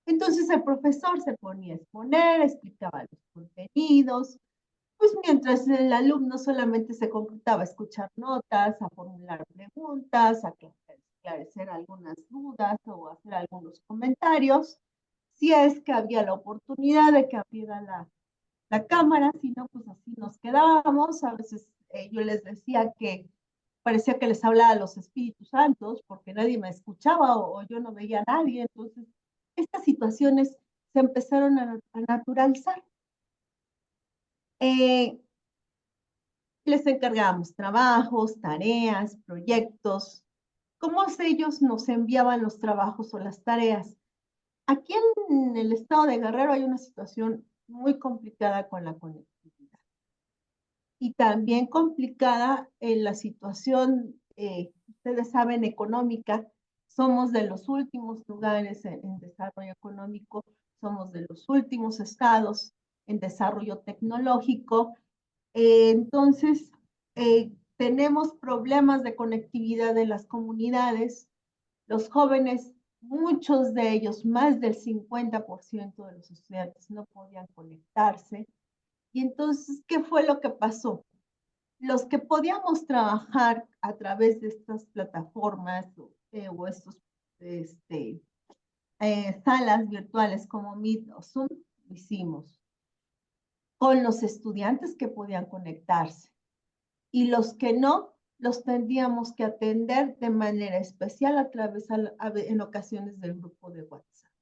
Entonces el profesor se ponía a exponer, explicaba los contenidos, pues mientras el alumno solamente se completaba a escuchar notas, a formular preguntas, a esclarecer algunas dudas o hacer algunos comentarios, si es que había la oportunidad de que abriera la cámara, si no, pues así nos quedábamos. A veces yo les decía que parecía que les hablaba a los Espíritus Santos porque nadie me escuchaba o yo no veía a nadie. Entonces, estas situaciones se empezaron a naturalizar. Les encargábamos trabajos, tareas, proyectos, cómo ellos nos enviaban los trabajos o las tareas. Aquí en el estado de Guerrero hay una situación muy complicada con la conectividad y también complicada en la situación, ustedes saben, económica. Somos de los últimos lugares en desarrollo económico, somos de los últimos estados en desarrollo tecnológico. Entonces, tenemos problemas de conectividad de las comunidades. Los jóvenes, muchos de ellos, más del 50% de los estudiantes no podían conectarse. Y entonces, ¿qué fue lo que pasó? Los que podíamos trabajar a través de estas plataformas o estos salas virtuales como Meet o Zoom, lo hicimos con los estudiantes que podían conectarse. Y los que no, los tendríamos que atender de manera especial a través, en ocasiones, del grupo de WhatsApp.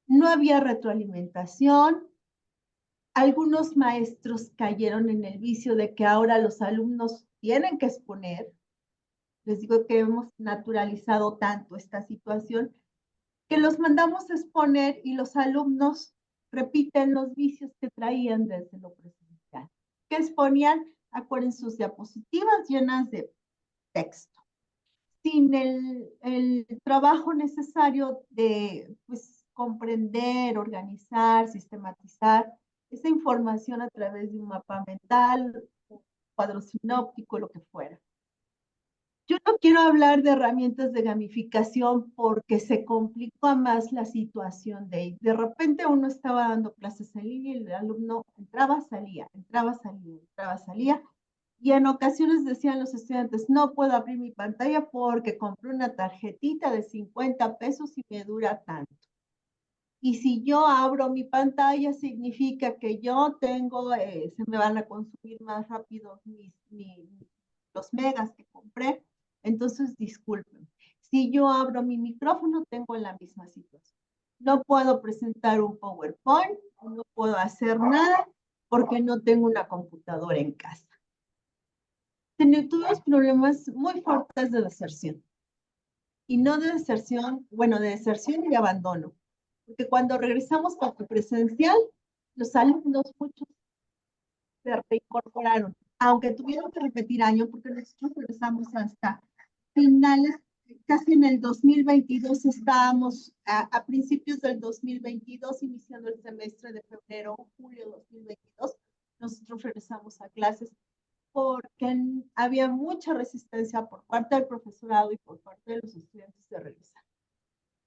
No había retroalimentación. Algunos maestros cayeron en el vicio de que ahora los alumnos tienen que exponer. Les digo que hemos naturalizado tanto esta situación que los mandamos a exponer y los alumnos repiten los vicios que traían desde lo presencial. ¿Qué exponían? Acuérdense, sus diapositivas llenas de texto, sin el trabajo necesario de pues, comprender, organizar, sistematizar esa información a través de un mapa mental, un cuadro sinóptico, lo que fuera. Yo no quiero hablar de herramientas de gamificación porque se complica más la situación de repente uno estaba dando clases en línea y el alumno entraba, salía, entraba, salía, entraba, salía. Y en ocasiones decían los estudiantes, no puedo abrir mi pantalla porque compré una tarjetita de 50 pesos y me dura tanto. Y si yo abro mi pantalla, significa que yo tengo, se me van a consumir más rápido los megas que compré. Entonces, disculpen. Si yo abro mi micrófono, tengo la misma situación. No puedo presentar un PowerPoint, no puedo hacer nada porque no tengo una computadora en casa. Tuvimos problemas muy fuertes de deserción. Y no de deserción, bueno, de deserción y de abandono. Porque cuando regresamos a presencial, los alumnos, muchos, se reincorporaron, aunque tuvieron que repetir año, porque nosotros regresamos hasta finales, casi en el 2022 estábamos, a principios del 2022, iniciando el semestre de febrero, julio 2022, nosotros regresamos a clases porque había mucha resistencia por parte del profesorado y por parte de los estudiantes de regresar,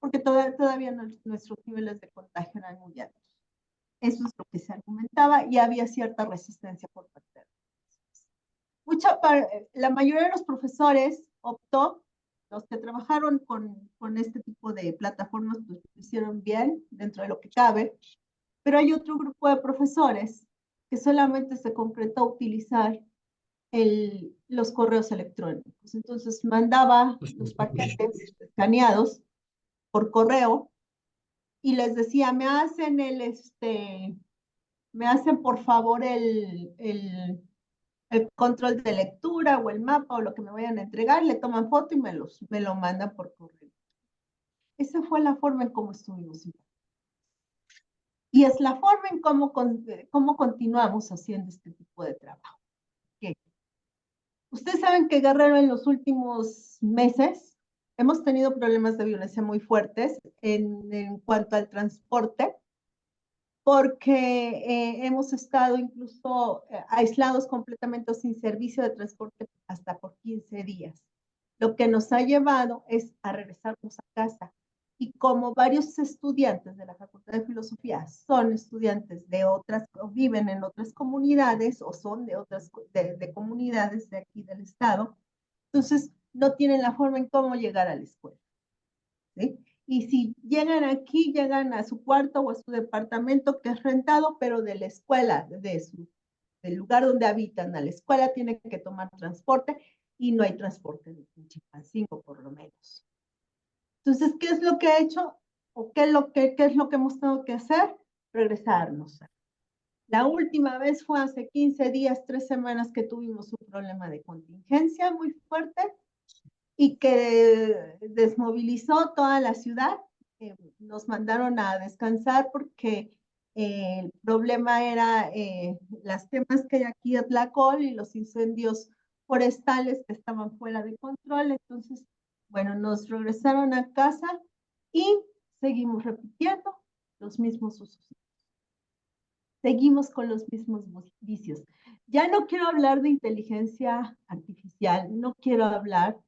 porque todavía nuestros niveles de contagio eran muy altos. Eso es lo que se argumentaba y había cierta resistencia por parte de la mayoría de los profesores optó, los que trabajaron con este tipo de plataformas, pues lo hicieron bien dentro de lo que cabe, pero hay otro grupo de profesores que solamente se concretó a utilizar los correos electrónicos. Entonces mandaba los paquetes escaneados por correo y les decía, me hacen por favor el control de lectura o el mapa o lo que me vayan a entregar, le toman foto y me lo mandan por correo. Esa fue la forma en cómo estuvimos. Y es la forma en cómo continuamos haciendo este tipo de trabajo. ¿Qué? Ustedes saben que Guerrero en los últimos meses hemos tenido problemas de violencia muy fuertes en cuanto al transporte, porque hemos estado incluso aislados completamente o sin servicio de transporte hasta por 15 días. Lo que nos ha llevado es a regresarnos a casa. Y como varios estudiantes de la Facultad de Filosofía son estudiantes de otras, o viven en otras comunidades, o son de otras de comunidades de aquí del estado, entonces no tienen la forma en cómo llegar a la escuela. ¿Sí? Y si llegan aquí, llegan a su cuarto o a su departamento que es rentado, pero de la escuela, del lugar donde habitan a la escuela, tienen que tomar transporte y no hay transporte en Chilpancingo, por lo menos. Entonces, ¿qué es lo que he hecho? ¿O qué es lo que hemos tenido que hacer? Regresarnos. La última vez fue hace 15 días, 3 semanas que tuvimos un problema de contingencia muy fuerte y que desmovilizó toda la ciudad. Nos mandaron a descansar porque el problema era las quemas que hay aquí en Tlacol y los incendios forestales que estaban fuera de control. Entonces, bueno, nos regresaron a casa y seguimos repitiendo los mismos usos. Seguimos con los mismos vicios. Ya no quiero hablar de inteligencia artificial, no quiero hablar,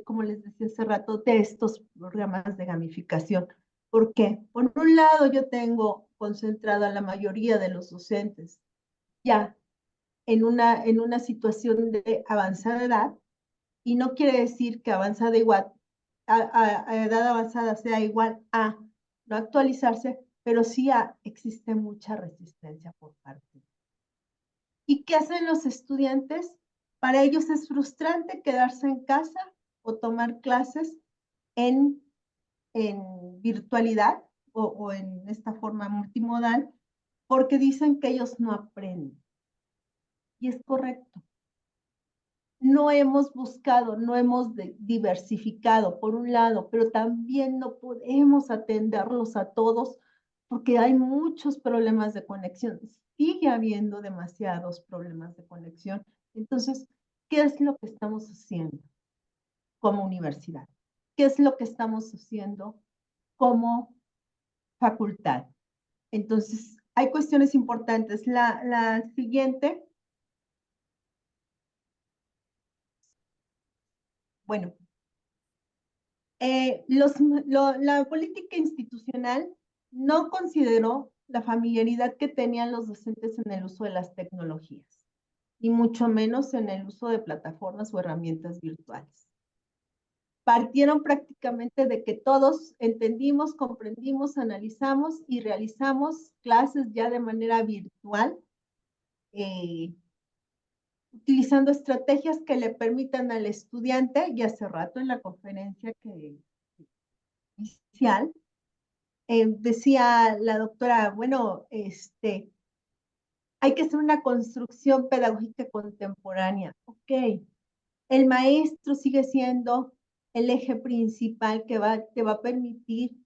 como les decía hace rato, de estos programas de gamificación. ¿Por qué? Por un lado, yo tengo concentrada a la mayoría de los docentes ya en una situación de avanzada edad, y no quiere decir que avanzada igual, a edad avanzada sea igual a no actualizarse, pero sí existe mucha resistencia por parte. ¿Y qué hacen los estudiantes? Para ellos es frustrante quedarse en casa o tomar clases en virtualidad o en esta forma multimodal, porque dicen que ellos no aprenden. Y es correcto. No hemos buscado, no hemos diversificado, por un lado, pero también no podemos atenderlos a todos porque hay muchos problemas de conexión. Sigue habiendo demasiados problemas de conexión. Entonces, ¿qué es lo que estamos haciendo como universidad? ¿Qué es lo que estamos haciendo como facultad? Entonces, hay cuestiones importantes. La siguiente. Bueno, la política institucional no consideró la familiaridad que tenían los docentes en el uso de las tecnologías, y mucho menos en el uso de plataformas o herramientas virtuales. Partieron prácticamente de que todos entendimos, comprendimos, analizamos y realizamos clases ya de manera virtual, utilizando estrategias que le permitan al estudiante, y hace rato en la conferencia inicial, decía la doctora, bueno, hay que hacer una construcción pedagógica contemporánea. Ok, el maestro sigue siendo el eje principal que te va a permitir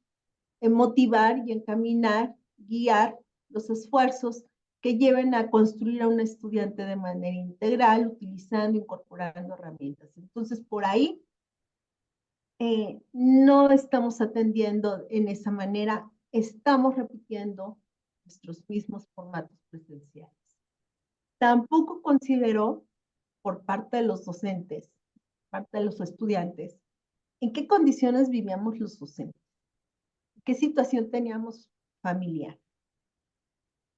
motivar y encaminar, guiar los esfuerzos que lleven a construir a un estudiante de manera integral, utilizando, incorporando herramientas. Entonces, por ahí no estamos atendiendo en esa manera, estamos repitiendo nuestros mismos formatos presenciales. Tampoco consideró por parte de los docentes, parte de los estudiantes, en qué condiciones vivíamos los docentes, qué situación teníamos familiar,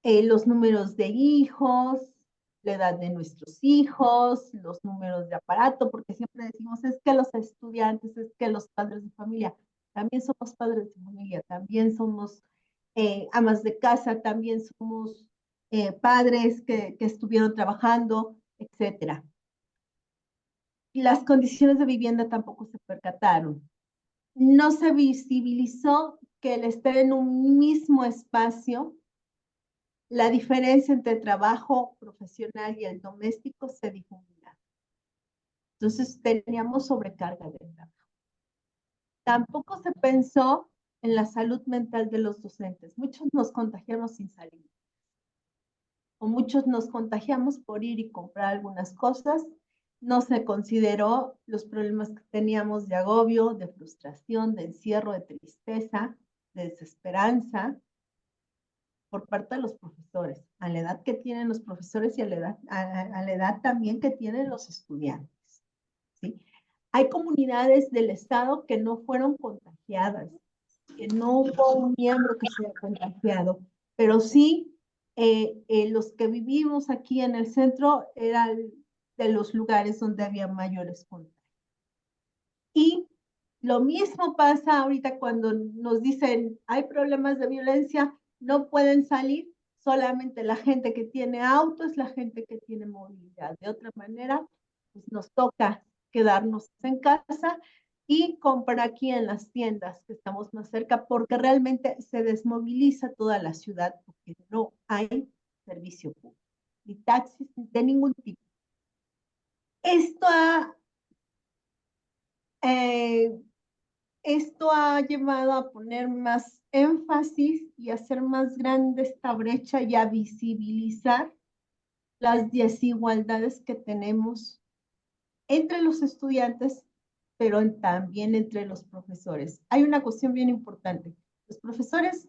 los números de hijos, la edad de nuestros hijos, los números de aparato, porque siempre decimos, es que los estudiantes, es que los padres de familia, también somos padres de familia, también somos amas de casa, también somos padres que estuvieron trabajando, etcétera. Y las condiciones de vivienda tampoco se percataron. No se visibilizó que el estar en un mismo espacio la diferencia entre trabajo profesional y el doméstico se difuminaba. Entonces teníamos sobrecarga de trabajo. Tampoco se pensó en la salud mental de los docentes. Muchos nos contagiamos sin salir. O muchos nos contagiamos por ir y comprar algunas cosas. No se consideró los problemas que teníamos de agobio, de frustración, de encierro, de tristeza, de desesperanza por parte de los profesores, a la edad que tienen los profesores y a la edad también que tienen los estudiantes. ¿Sí? Hay comunidades del Estado que no fueron contagiadas, que no hubo un miembro que se haya contagiado, pero sí los que vivimos aquí en el centro eran de los lugares donde había mayores contagios. Y lo mismo pasa ahorita cuando nos dicen hay problemas de violencia, no pueden salir, solamente la gente que tiene auto es la gente que tiene movilidad. De otra manera, pues nos toca quedarnos en casa y comprar aquí en las tiendas que estamos más cerca, porque realmente se desmoviliza toda la ciudad, porque no hay servicio público, ni taxis de ningún tipo. Esto ha llevado a poner más énfasis y a hacer más grande esta brecha y a visibilizar las desigualdades que tenemos entre los estudiantes, pero también entre los profesores. Hay una cuestión bien importante. Los profesores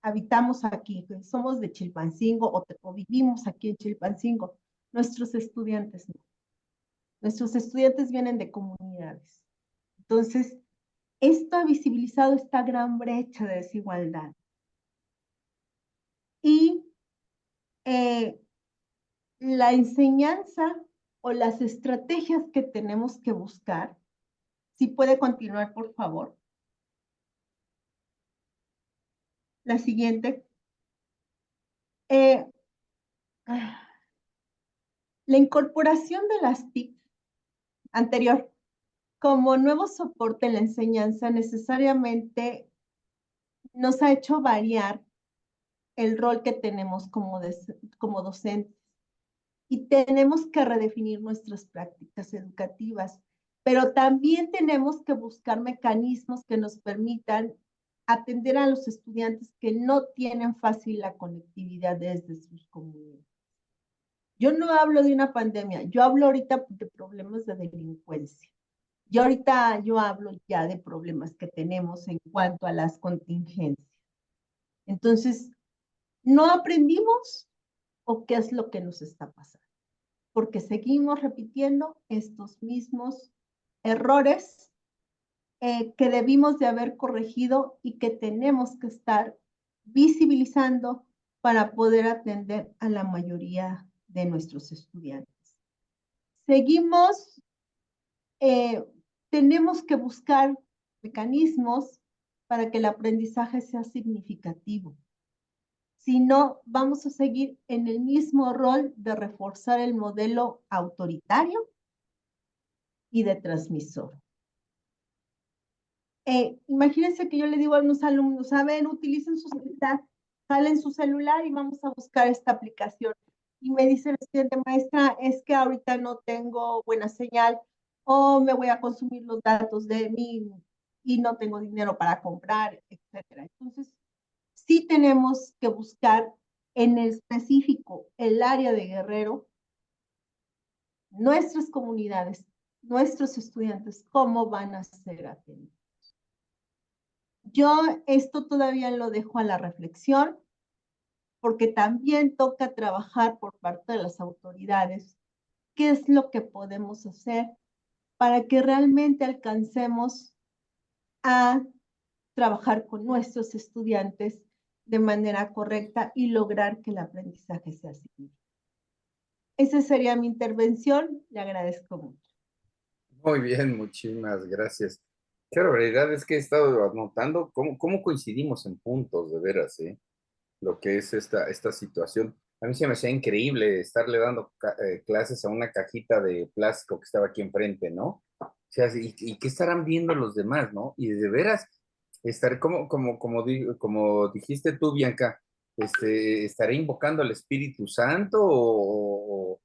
habitamos aquí, somos de Chilpancingo o vivimos aquí en Chilpancingo. Nuestros estudiantes no. Nuestros estudiantes vienen de comunidades. Entonces, esto ha visibilizado esta gran brecha de desigualdad. Y la enseñanza o las estrategias que tenemos que buscar, si puede continuar, por favor. La siguiente. La incorporación de las TIC anterior como nuevo soporte en la enseñanza necesariamente nos ha hecho variar el rol que tenemos como docentes. Y tenemos que redefinir nuestras prácticas educativas, pero también tenemos que buscar mecanismos que nos permitan atender a los estudiantes que no tienen fácil la conectividad desde sus comunidades. Yo no hablo de una pandemia, yo hablo ahorita de problemas de delincuencia. Yo ahorita hablo ya de problemas que tenemos en cuanto a las contingencias. Entonces, ¿no aprendimos o qué es lo que nos está pasando? Porque seguimos repitiendo estos mismos errores que debimos de haber corregido y que tenemos que estar visibilizando para poder atender a la mayoría de nuestros estudiantes. Seguimos, tenemos que buscar mecanismos para que el aprendizaje sea significativo. Si no, vamos a seguir en el mismo rol de reforzar el modelo autoritario y de transmisor. Imagínense que yo le digo a unos alumnos, a ver, utilicen su celular, jalen su celular y vamos a buscar esta aplicación. Y me dice el estudiante, maestra, es que ahorita no tengo buena señal o me voy a consumir los datos de mí y no tengo dinero para comprar, etcétera. Entonces, sí tenemos que buscar en específico el área de Guerrero, nuestras comunidades, nuestros estudiantes, cómo van a ser atendidos. Yo esto todavía lo dejo a la reflexión, porque también toca trabajar por parte de las autoridades qué es lo que podemos hacer para que realmente alcancemos a trabajar con nuestros estudiantes de manera correcta y lograr que el aprendizaje sea significativo. Esa sería mi intervención. Le agradezco mucho. Muy bien, muchísimas gracias. Qué barbaridad, es que he estado anotando cómo coincidimos en puntos, de veras, ¿eh? Lo que es esta situación. A mí se me hacía increíble estarle dando clases a una cajita de plástico que estaba aquí enfrente, ¿no? O sea, ¿y qué estarán viendo los demás, no? Y de veras, como dijiste tú, Bianca, ¿estaré invocando al Espíritu Santo o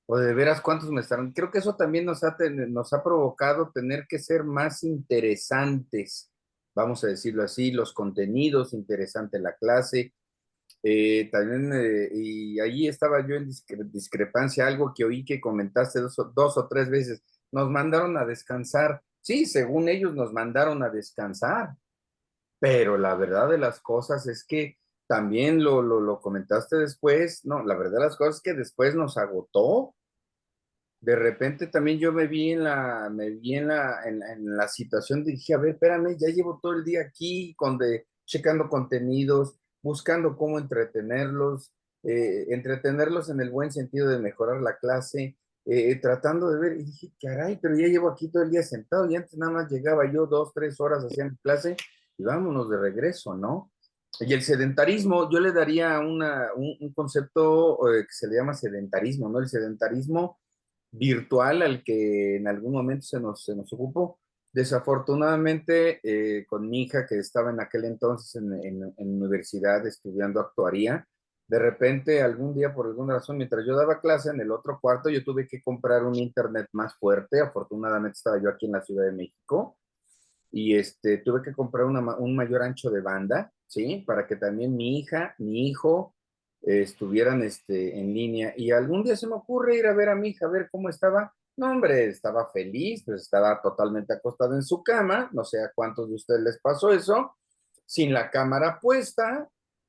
de veras cuántos me estarán? Creo que eso también nos ha provocado tener que ser más interesantes, vamos a decirlo así, los contenidos, interesante la clase. También, y ahí estaba yo en discrepancia, algo que oí que comentaste dos o tres veces, nos mandaron a descansar. Sí, según ellos nos mandaron a descansar, pero la verdad de las cosas es que también lo comentaste después, no, la verdad de las cosas es que después nos agotó. De repente también yo me vi en la situación de dije, a ver, espérame, ya llevo todo el día aquí checando contenidos, buscando cómo entretenerlos en el buen sentido de mejorar la clase, tratando de ver, y dije, caray, pero ya llevo aquí todo el día sentado y antes nada más llegaba yo 2, 3 horas haciendo clase y vámonos de regreso, ¿no? Y el sedentarismo, yo le daría un concepto que se le llama sedentarismo, ¿no? El sedentarismo virtual al que en algún momento se nos ocupó. Desafortunadamente, con mi hija que estaba en aquel entonces en universidad estudiando actuaría, de repente algún día por alguna razón, mientras yo daba clase en el otro cuarto, yo tuve que comprar un internet más fuerte. Afortunadamente estaba yo aquí en la Ciudad de México y tuve que comprar un mayor ancho de banda, ¿sí? Para que también mi hija, mi hijo estuvieran en línea. Y algún día se me ocurre ir a ver a mi hija, a ver cómo estaba. No, hombre, estaba feliz, pues estaba totalmente acostada en su cama. No sé a cuántos de ustedes les pasó eso, sin la cámara puesta,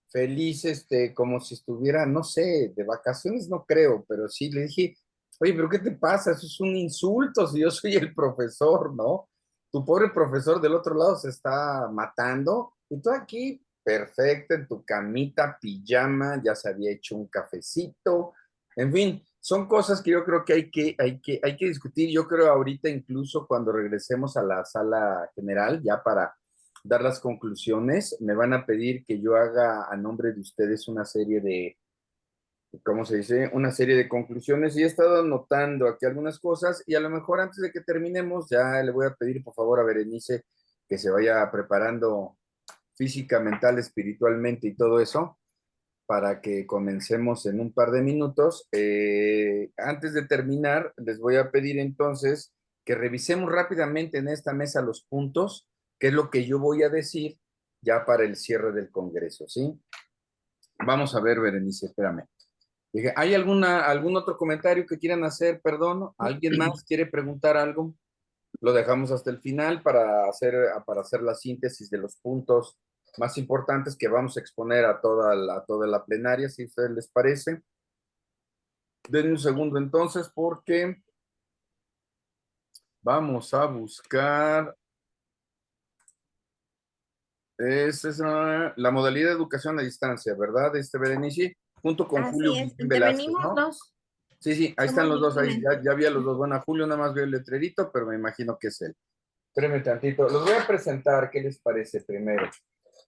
feliz, como si estuviera, no sé, de vacaciones, no creo, pero sí le dije, oye, pero ¿qué te pasa? Eso es un insulto si yo soy el profesor, ¿no? Tu pobre profesor del otro lado se está matando y tú aquí, perfecta, en tu camita, pijama, ya se había hecho un cafecito, en fin, son cosas que yo creo que hay que discutir. Yo creo ahorita incluso cuando regresemos a la sala general, ya para dar las conclusiones, me van a pedir que yo haga a nombre de ustedes una serie de, ¿cómo se dice? Una serie de conclusiones y he estado anotando aquí algunas cosas y a lo mejor antes de que terminemos ya le voy a pedir por favor a Berenice que se vaya preparando física, mental, espiritualmente y todo eso para que comencemos en un par de minutos. Antes de terminar, les voy a pedir entonces que revisemos rápidamente en esta mesa los puntos, que es lo que yo voy a decir ya para el cierre del Congreso, ¿sí? Vamos a ver, Berenice, espérame. ¿Hay algún otro comentario que quieran hacer? Perdón, ¿alguien más quiere preguntar algo? Lo dejamos hasta el final para hacer la síntesis de los puntos más importantes que vamos a exponer a toda la plenaria, si a ustedes les parece. Denme un segundo entonces, porque vamos a buscar. Esa es la modalidad de educación a distancia, ¿verdad? Berenice, junto con Julio Así es, Guillén Velázquez, intervenimos ¿no? dos. Sí, sí, ahí están Somos los dos dos, ahí ponentes. ya vi a los dos. Bueno, a Julio nada más veo el letrerito, pero me imagino que es él. Espérenme tantito, los voy a presentar, ¿qué les parece primero?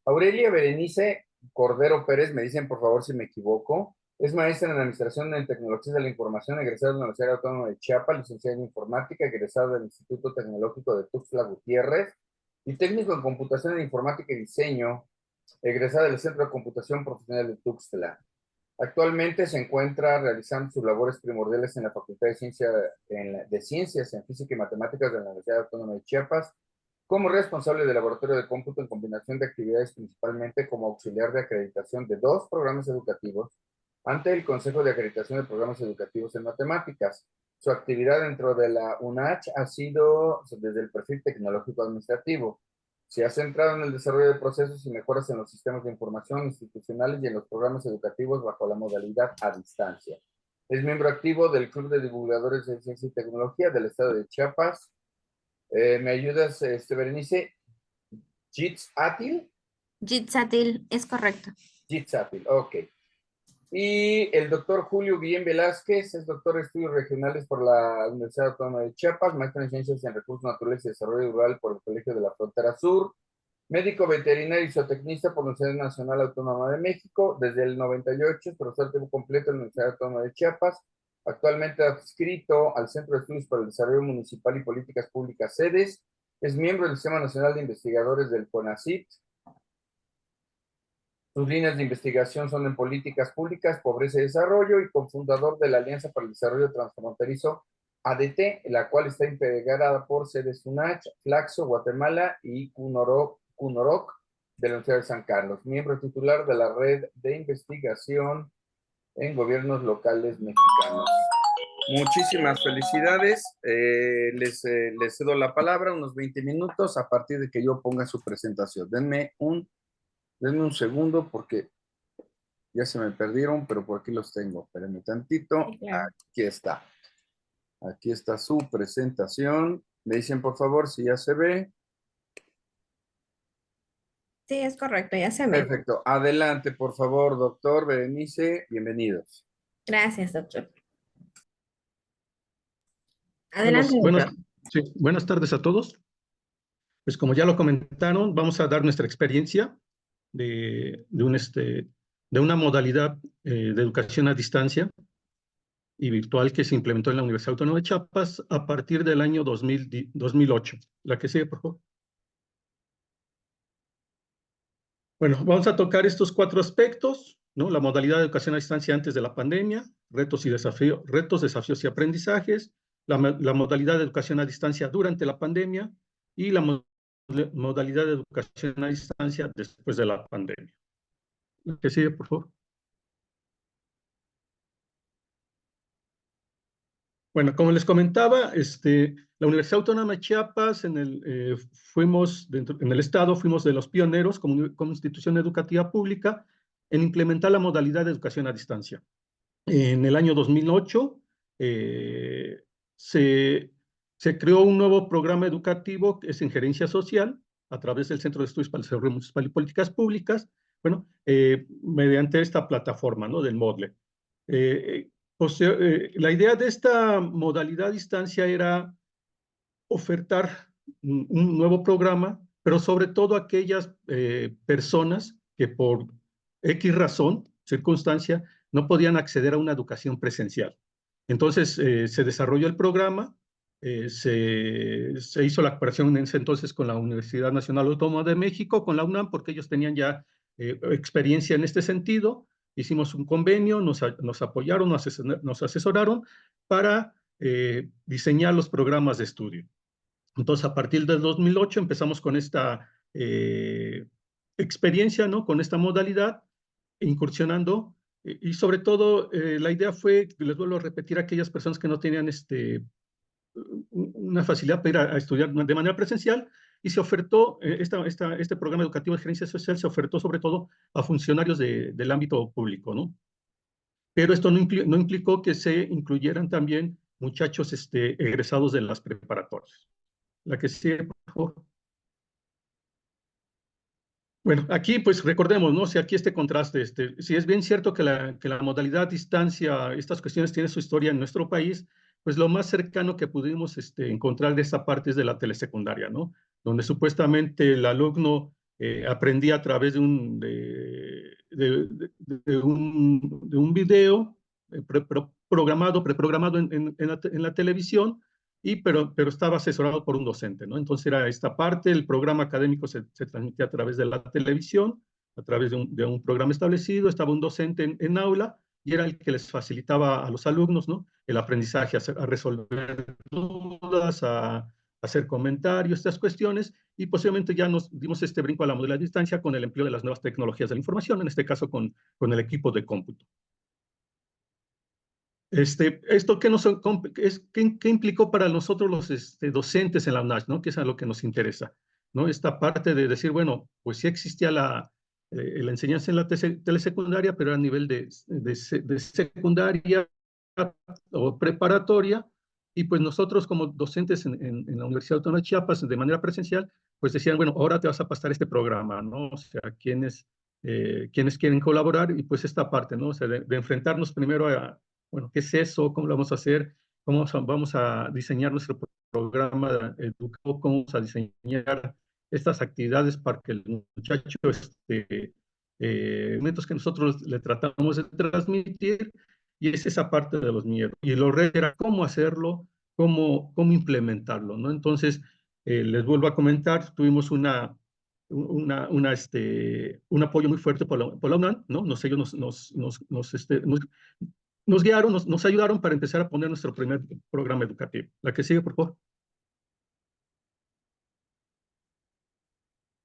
Aurelia Berenice Cordero Pérez, me dicen por favor si me equivoco, es maestra en Administración en Tecnologías de la Información, egresada de la Universidad Autónoma de Chiapas, licenciada en Informática, egresada del Instituto Tecnológico de Tuxtla Gutiérrez, y técnico en Computación en Informática y Diseño, egresada del Centro de Computación Profesional de Tuxtla. Actualmente se encuentra realizando sus labores primordiales en la Facultad de Ciencias en Física y Matemáticas de la Universidad Autónoma de Chiapas, como responsable del laboratorio de cómputo en combinación de actividades, principalmente como auxiliar de acreditación de 2 programas educativos ante el Consejo de Acreditación de Programas Educativos en Matemáticas. Su actividad dentro de la UNACH ha sido desde el perfil tecnológico administrativo. Se ha centrado en el desarrollo de procesos y mejoras en los sistemas de información institucionales y en los programas educativos bajo la modalidad a distancia. Es miembro activo del Club de Divulgadores de Ciencia y Tecnología del Estado de Chiapas. ¿Me ayudas, Berenice? Jitzatil. Jitsatil, es correcto. Jitzatil, ok. Y el doctor Julio Guillén Velázquez es doctor de estudios regionales por la Universidad Autónoma de Chiapas, maestro en ciencias en recursos naturales y desarrollo rural por el Colegio de la Frontera Sur, médico veterinario y zootecnista por la Universidad Nacional Autónoma de México, desde el 98 es profesor de tiempo completo en la Universidad Autónoma de Chiapas, actualmente adscrito al Centro de Estudios para el Desarrollo Municipal y Políticas Públicas SEDES, es miembro del Sistema Nacional de Investigadores del CONACYT, Sus líneas de investigación son en políticas públicas, pobreza y desarrollo, y cofundador de la Alianza para el Desarrollo Transfronterizo, ADT, la cual está integrada por sedes Sunach, Flaxo, Guatemala y Cunoroc de la Universidad de San Carlos, miembro titular de la Red de Investigación en Gobiernos Locales Mexicanos. Muchísimas felicidades. Les cedo la palabra, unos 20 minutos, a partir de que yo ponga su presentación. Denme un segundo porque ya se me perdieron, pero por aquí los tengo. Espérenme tantito. Sí, claro. Aquí está. Aquí está su presentación. Me dicen, por favor, si ya se ve. Sí, es correcto, ya se ve. Perfecto. Adelante, por favor, doctor Berenice. Bienvenidos. Gracias, doctor. Adelante, doctor. Buenas tardes a todos. Pues como ya lo comentaron, vamos a dar nuestra experiencia de una modalidad de educación a distancia y virtual que se implementó en la Universidad Autónoma de Chiapas a partir del año 2008. La que sigue, por favor. Bueno, vamos a tocar estos 4 aspectos, ¿no? La modalidad de educación a distancia antes de la pandemia, retos, desafíos y aprendizajes, la modalidad de educación a distancia durante la pandemia y la modalidad de educación a distancia después de la pandemia. La que sigue, por favor. Bueno, como les comentaba, la Universidad Autónoma de Chiapas, en el Estado, fuimos de los pioneros como institución educativa pública en implementar la modalidad de educación a distancia. En el año 2008 se creó un nuevo programa educativo que es en gerencia social a través del Centro de Estudios para el Desarrollo Municipal y Políticas Públicas, bueno, mediante esta plataforma, ¿no?, del Moodle. La idea de esta modalidad a distancia era ofertar un nuevo programa, pero sobre todo a aquellas personas que por X razón, circunstancia, no podían acceder a una educación presencial. Entonces se desarrolló el programa, se hizo la cooperación en ese entonces con la Universidad Nacional Autónoma de México, con la UNAM, porque ellos tenían ya experiencia en este sentido. Hicimos un convenio, nos apoyaron, nos asesoraron para diseñar los programas de estudio. Entonces, a partir del 2008 empezamos con esta experiencia, ¿no?, con esta modalidad, incursionando, y sobre todo la idea fue, les vuelvo a repetir, aquellas personas que no tenían una facilidad para ir a estudiar de manera presencial, y se ofertó, este programa educativo de gerencia social se ofertó sobre todo a funcionarios del ámbito público, ¿no? Pero esto no implicó que se incluyeran también muchachos egresados de las preparatorias. La que sigue, por favor. Bueno, aquí pues recordemos, ¿no? Si aquí este contraste, si es bien cierto que la modalidad a distancia, estas cuestiones tienen su historia en nuestro país, pues lo más cercano que pudimos encontrar de esta parte es de la telesecundaria, ¿no? Donde supuestamente el alumno aprendía a través de un video preprogramado en la televisión, pero estaba asesorado por un docente, ¿no? Entonces era esta parte, el programa académico se transmitía a través de la televisión, a través de un programa establecido, estaba un docente en aula y era el que les facilitaba a los alumnos, ¿no?, el aprendizaje, a resolver dudas, a hacer comentarios, estas cuestiones, y posiblemente ya nos dimos este brinco a la modalidad de distancia con el empleo de las nuevas tecnologías de la información, en este caso con el equipo de cómputo. ¿Esto qué implicó para nosotros los docentes en la UNACH, ¿no?, que es a lo que nos interesa, ¿no? Esta parte de decir, bueno, pues sí existía la enseñanza en la telesecundaria, pero a nivel de secundaria o preparatoria, y pues nosotros como docentes en la Universidad Autónoma de Chiapas, de manera presencial, pues decían, bueno, ahora te vas a pasar este programa, ¿no? O sea, quienes quieren colaborar, y pues esta parte, ¿no? O sea, de enfrentarnos primero a, bueno, ¿qué es eso? ¿Cómo lo vamos a hacer? ¿Cómo vamos a diseñar nuestro programa educativo? ¿Cómo vamos a diseñar estas actividades para que el muchacho, elementos que nosotros le tratamos de transmitir? Y es esa parte de los miedos. Y lo reto era cómo hacerlo, cómo implementarlo, ¿no? Entonces, les vuelvo a comentar, tuvimos una un apoyo muy fuerte por la UNAM, ¿no? Ellos nos guiaron, nos ayudaron para empezar a poner nuestro primer programa educativo. La que sigue, por favor.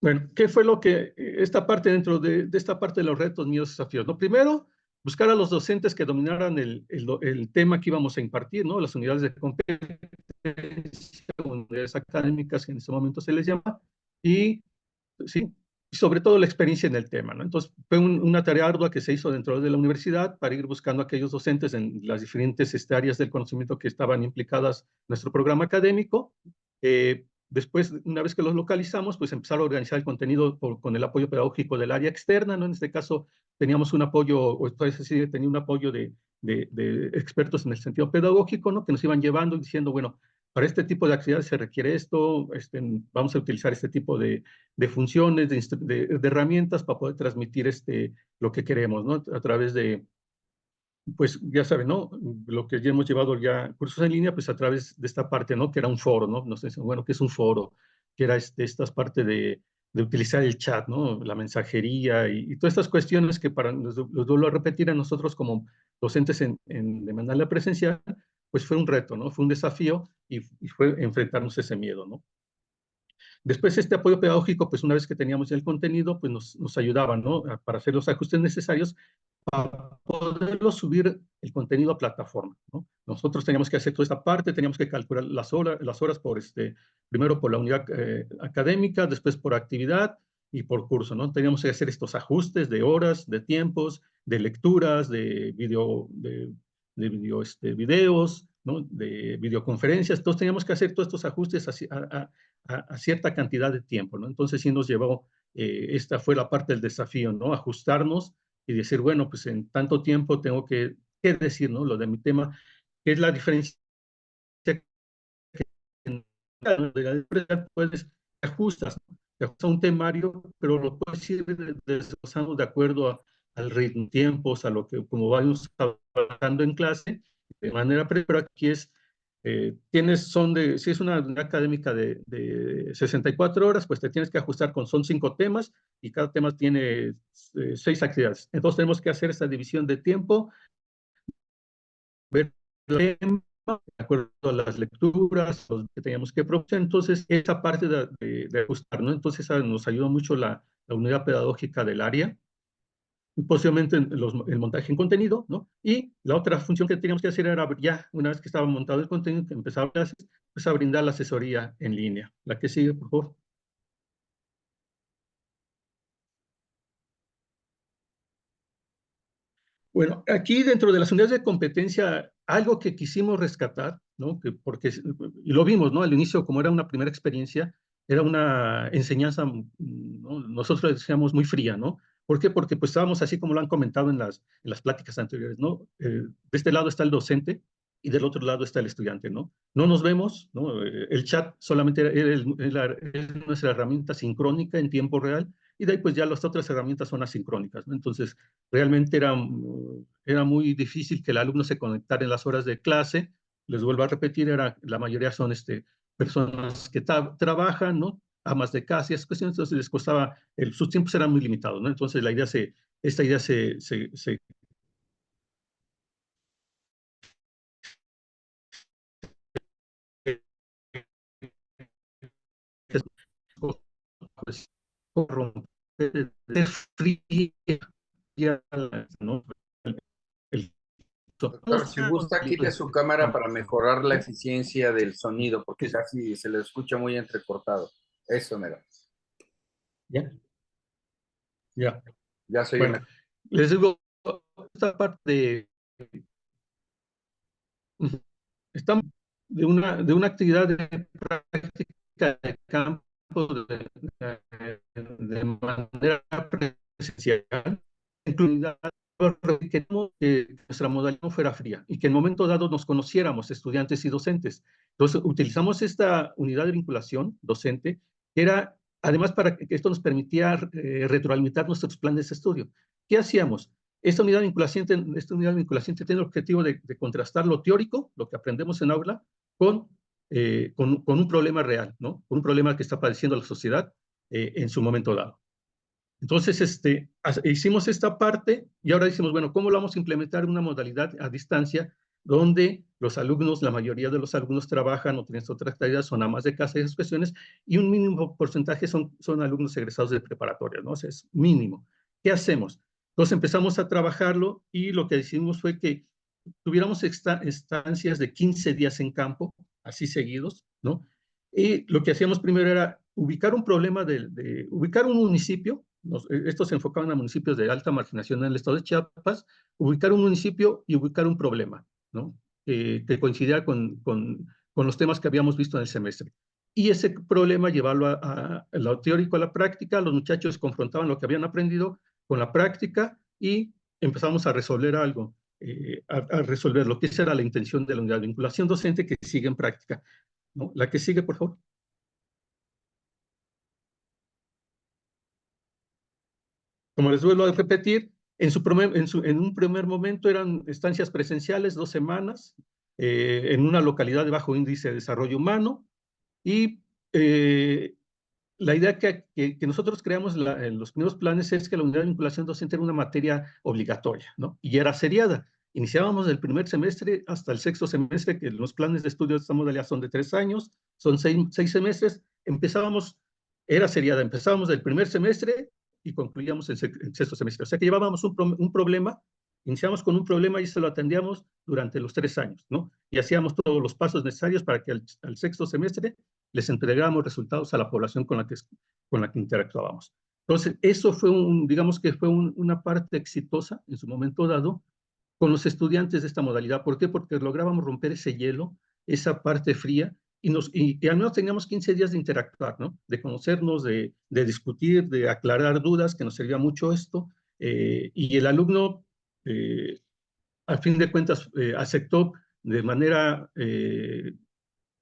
Bueno, ¿qué fue lo que esta parte dentro de esta parte de los retos, miedos, desafíos? ¿No? Primero, buscar a los docentes que dominaran el tema que íbamos a impartir, ¿no? Las unidades de competencia, unidades académicas, que en este momento se les llama, y, sí, y sobre todo la experiencia en el tema, ¿no? Entonces, fue una tarea ardua que se hizo dentro de la universidad para ir buscando a aquellos docentes en las diferentes áreas del conocimiento que estaban implicadas en nuestro programa académico. Después, una vez que los localizamos, pues empezar a organizar el contenido con el apoyo pedagógico del área externa, ¿no? En este caso, teníamos un apoyo, o entonces sí, tenía un apoyo de expertos en el sentido pedagógico, ¿no? Que nos iban llevando y diciendo, bueno, para este tipo de actividades se requiere esto, vamos a utilizar este tipo de funciones, de herramientas para poder transmitir lo que queremos, ¿no? A través de, pues ya saben, ¿no? Lo que ya hemos llevado ya cursos en línea, pues a través de esta parte, ¿no? Que era un foro, ¿no? No sé, bueno, ¿qué es un foro? Que era estas partes de utilizar el chat, ¿no? La mensajería y todas estas cuestiones que los vuelvo a repetir a nosotros como docentes de manera presencial, pues fue un reto, ¿no? Fue un desafío y fue enfrentarnos a ese miedo, ¿no? Después este apoyo pedagógico, pues una vez que teníamos ya el contenido, pues nos ayudaban, ¿no? Para hacer los ajustes necesarios para poderlo subir el contenido a plataforma, ¿no? Nosotros teníamos que hacer toda esta parte, teníamos que calcular las horas por primero por la unidad académica, después por actividad y por curso, ¿no? Teníamos que hacer estos ajustes de horas, de tiempos, de lecturas, de videos, ¿no? De videoconferencias. Entonces teníamos que hacer todos estos ajustes a cierta cantidad de tiempo, ¿no? Entonces sí nos llevó, esta fue la parte del desafío, ¿no? Ajustarnos y decir, bueno, pues en tanto tiempo tengo que decir, ¿no? Lo de mi tema, que es la diferencia que en la empresa puedes, te ajustas, ¿no? Te ajustas a un temario, pero lo puedes ir desglosando de acuerdo al ritmo, tiempos, a lo que, como vamos trabajando en clase, de manera, pero aquí es, si es una académica de 64 horas, pues te tienes que ajustar son 5 temas y cada tema tiene 6 actividades. Entonces tenemos que hacer esa división de tiempo, ver el tema, de acuerdo a las lecturas que teníamos que proponer. Entonces, esa parte de ajustar, ¿no? Entonces, nos ayudó mucho la unidad pedagógica del área, y posiblemente el montaje en contenido, ¿no? Y la otra función que teníamos que hacer era ya, una vez que estaba montado el contenido, que empezaba clases, pues a brindar la asesoría en línea. La que sigue, por favor. Bueno, aquí dentro de las unidades de competencia, algo que quisimos rescatar, ¿no? Y lo vimos, ¿no? Al inicio, como era una primera experiencia, era una enseñanza, ¿no? Nosotros le decíamos muy fría, ¿no? ¿Por qué? Porque pues estábamos así como lo han comentado en las pláticas anteriores, ¿no? De este lado está el docente y del otro lado está el estudiante, ¿no? No nos vemos, ¿no? El chat solamente es nuestra herramienta sincrónica en tiempo real, y de ahí pues ya las otras herramientas son asincrónicas, ¿no? Entonces, realmente era muy difícil que el alumno se conectara en las horas de clase. Les vuelvo a repetir, la mayoría son personas que trabajan, ¿no? Amas de casa y esas cuestiones, entonces les costaba, sus tiempos eran muy limitados, ¿no? Entonces esta idea se pues, corromper, fría, ¿no? El, Doctor, si gusta, quite su cámara para mejorar la eficiencia del sonido, porque casi se le escucha muy entrecortado. Eso, mero. ¿Ya? Ya. Ya soy Bueno, les digo, esta parte estamos de una actividad de práctica de campo de manera presencial, incluida que nuestra modalidad no fuera fría y que en momento dado nos conociéramos, estudiantes y docentes. Entonces, utilizamos esta unidad de vinculación docente, que era, además, para que esto nos permitía retroalimentar nuestros planes de estudio. ¿Qué hacíamos? Esta unidad de vinculación tiene el objetivo de contrastar lo teórico, lo que aprendemos en aula, con un problema real, ¿no? Con un problema que está padeciendo la sociedad, en su momento dado. Entonces, hicimos esta parte y ahora decimos, bueno, ¿cómo lo vamos a implementar en una modalidad a distancia donde los alumnos, la mayoría de los alumnos trabajan o tienen otras tareas, son amas de casa y esas cuestiones, y un mínimo porcentaje son alumnos egresados de preparatoria, ¿no? O sea, es mínimo. ¿Qué hacemos? Entonces empezamos a trabajarlo y lo que decidimos fue que tuviéramos estancias de 15 días en campo, así seguidos, ¿no? Y lo que hacíamos primero era ubicar un problema, ubicar un municipio, estos se enfocaban a municipios de alta marginación en el estado de Chiapas, ubicar un municipio y ubicar un problema, ¿no? Que coincidiera con los temas que habíamos visto en el semestre. Y ese problema llevarlo a lo teórico a la práctica, los muchachos confrontaban lo que habían aprendido con la práctica y empezamos a resolver algo, a resolver lo que esa era la intención de la unidad de vinculación docente que sigue en práctica, ¿no? La que sigue, por favor. Como les vuelvo a repetir, en un primer momento eran estancias presenciales, 2 semanas, en una localidad de bajo índice de desarrollo humano, y la idea que nosotros creamos en los primeros planes es que la unidad de vinculación docente era una materia obligatoria, ¿no? Y era seriada. Iniciábamos del primer semestre hasta el sexto semestre, que los planes de estudio de esta modalidad son de 3 años, son 6 semestres. Era seriada, empezábamos del primer semestre y concluíamos el sexto semestre. O sea que llevábamos un problema, iniciamos con un problema y se lo atendíamos durante los 3 años, ¿no? Y hacíamos todos los pasos necesarios para que al sexto semestre les entregamos resultados a la población con la que interactuábamos. Entonces, eso fue digamos que fue una parte exitosa en su momento dado con los estudiantes de esta modalidad. ¿Por qué? Porque lográbamos romper ese hielo, esa parte fría, y al menos teníamos 15 días de interactuar, ¿no? De conocernos, de discutir, de aclarar dudas, que nos servía mucho esto, y el alumno, al fin de cuentas, aceptó de manera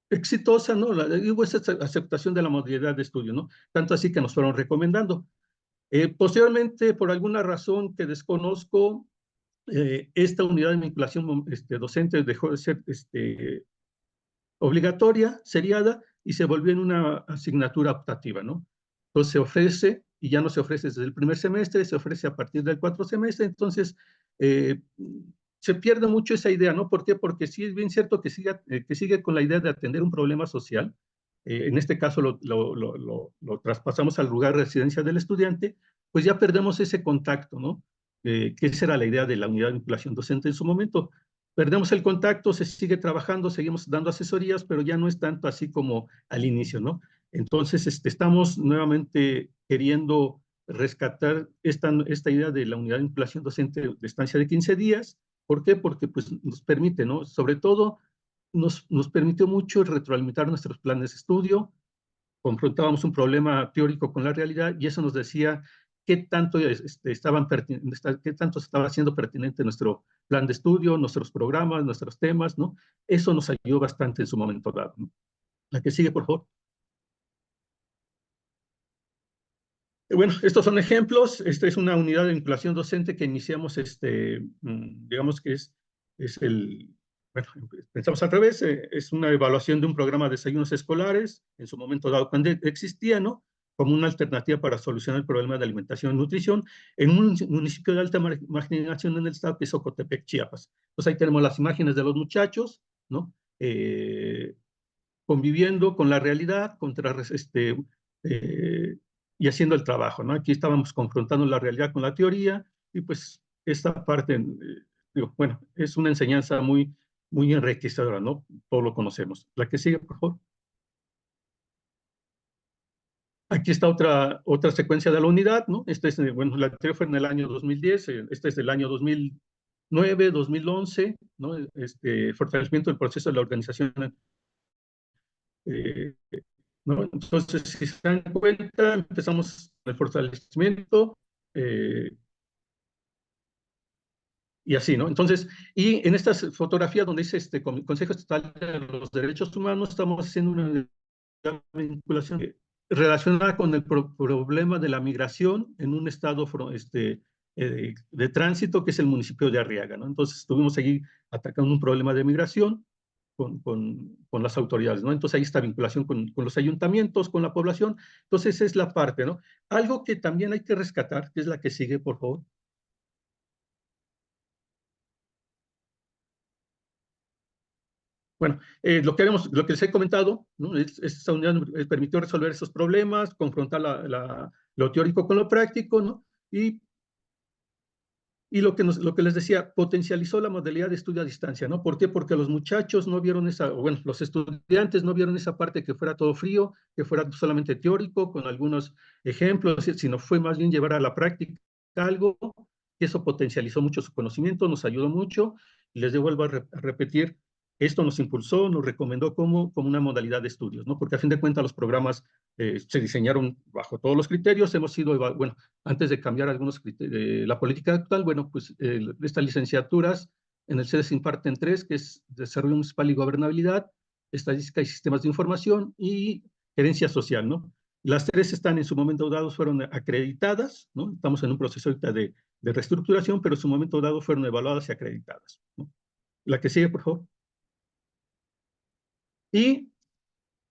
exitosa, ¿no? Hubo esa aceptación de la modalidad de estudio, ¿no? Tanto así que nos fueron recomendando. Posteriormente, por alguna razón que desconozco, esta unidad de vinculación docente dejó de ser obligatoria, seriada, y se volvió en una asignatura optativa, ¿no? Entonces se ofrece, y ya no se ofrece desde el primer semestre, se ofrece a partir del cuarto semestre, entonces se pierde mucho esa idea, ¿no? ¿Por qué? Porque sí es bien cierto que sigue con la idea de atender un problema social. En este caso lo traspasamos al lugar de residencia del estudiante, pues ya perdemos ese contacto, ¿no? Que esa era la idea de la unidad de vinculación docente en su momento. Perdemos el contacto, se sigue trabajando, seguimos dando asesorías, pero ya no es tanto así como al inicio, ¿no? Entonces, estamos nuevamente queriendo rescatar esta idea de la unidad de vinculación docente de estancia de 15 días. ¿Por qué? Porque pues, nos permite, ¿no? Sobre todo, nos permitió mucho retroalimentar nuestros planes de estudio, confrontábamos un problema teórico con la realidad y eso nos decía qué tanto, qué tanto estaba siendo pertinente nuestro plan de estudio, nuestros programas, nuestros temas, ¿no? Eso nos ayudó bastante en su momento dado, ¿no? La que sigue, por favor. Bueno, estos son ejemplos. Esta es una unidad de vinculación docente que iniciamos, digamos que es bueno, pensamos al revés, es una evaluación de un programa de desayunos escolares, en su momento dado cuando existía, ¿no? Como una alternativa para solucionar el problema de alimentación y nutrición en un municipio de alta marginación en el estado que es Ocotepec, Chiapas. Pues ahí tenemos las imágenes de los muchachos, ¿no? Conviviendo con la realidad, y haciendo el trabajo, ¿no? Aquí estábamos confrontando la realidad con la teoría, y pues esta parte, digo, bueno, es una enseñanza muy enriquecedora, ¿no? Todo lo conocemos. La que sigue, por favor. Aquí está otra secuencia de la unidad, ¿no? Bueno, la anterior fue en el año 2010, esta es del año 2009, 2011, ¿no? Fortalecimiento del proceso de la organización, ¿no? Entonces, si se dan cuenta, empezamos el fortalecimiento, y así, ¿no? Entonces, y en estas fotografías donde dice Consejo Estatal de los Derechos Humanos, estamos haciendo una vinculación relacionada con el problema de la migración en un estado de tránsito que es el municipio de Arriaga, ¿no? Entonces, estuvimos allí atacando un problema de migración con las autoridades, ¿no? Entonces, hay esta vinculación con los ayuntamientos, con la población. Entonces, esa es la parte, ¿no? Algo que también hay que rescatar, que es la que sigue, por favor. Bueno, lo que les he comentado, ¿no? Esta unidad permitió resolver esos problemas, confrontar lo teórico con lo práctico, ¿no? Y lo que les decía, potencializó la modalidad de estudio a distancia, ¿no? ¿Por qué? Porque los muchachos no vieron bueno, los estudiantes no vieron esa parte que fuera todo frío, que fuera solamente teórico, con algunos ejemplos, sino fue más bien llevar a la práctica algo, y eso potencializó mucho su conocimiento, nos ayudó mucho, y les vuelvo a repetir, esto nos impulsó, nos recomendó como una modalidad de estudios, ¿no? Porque a fin de cuentas los programas se diseñaron bajo todos los criterios, hemos sido, bueno, antes de cambiar algunos criterios, la política actual, bueno, pues estas licenciaturas en el CEDE se imparten tres, que es Desarrollo Municipal y Gobernabilidad, Estadística y Sistemas de Información y Gerencia Social, ¿no? Las tres están en su momento dado, fueron acreditadas, ¿no? Estamos en un proceso ahorita de reestructuración, pero en su momento dado fueron evaluadas y acreditadas, ¿no? La que sigue, por favor. Y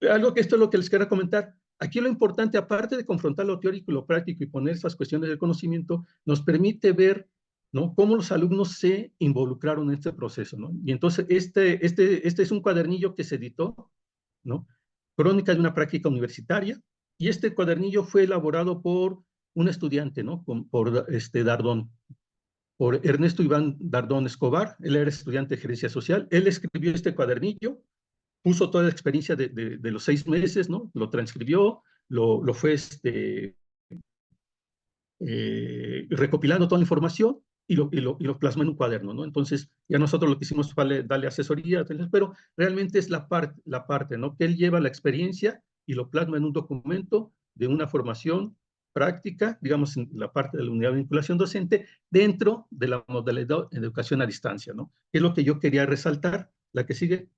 algo que esto es lo que les quiero comentar. Aquí lo importante, aparte de confrontar lo teórico y lo práctico y poner esas cuestiones del conocimiento, nos permite ver, ¿no?, cómo los alumnos se involucraron en este proceso, ¿no? Y entonces este es un cuadernillo que se editó, ¿no? Crónica de una práctica universitaria, y este cuadernillo fue elaborado por un estudiante, ¿no? Por Dardón, por Ernesto Iván Dardón Escobar. Él era estudiante de gerencia social. Él escribió este cuadernillo, puso toda la experiencia de los 6 meses, ¿no? Lo transcribió, lo fue recopilando toda la información y lo plasmó en un cuaderno, ¿no? Entonces, ya nosotros lo que hicimos fue darle asesoría, pero realmente es la parte, ¿no? Que él lleva la experiencia y lo plasma en un documento de una formación práctica, digamos, en la parte de la unidad de vinculación docente, dentro de la modalidad de educación a distancia, ¿no? Es lo que yo quería resaltar. La que sigue.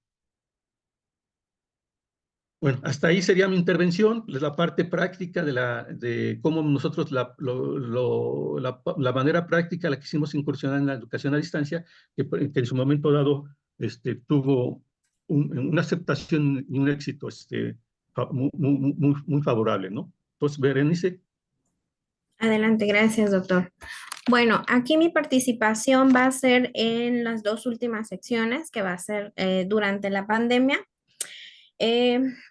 Bueno, hasta ahí sería mi intervención, la parte práctica de cómo nosotros la manera práctica la quisimos incursionar en la educación a distancia, que en su momento dado tuvo una aceptación y un éxito muy favorable, ¿no? Entonces, Berenice. Adelante, gracias, doctor. Bueno, aquí mi participación va a ser en las dos últimas secciones, que va a ser durante la pandemia.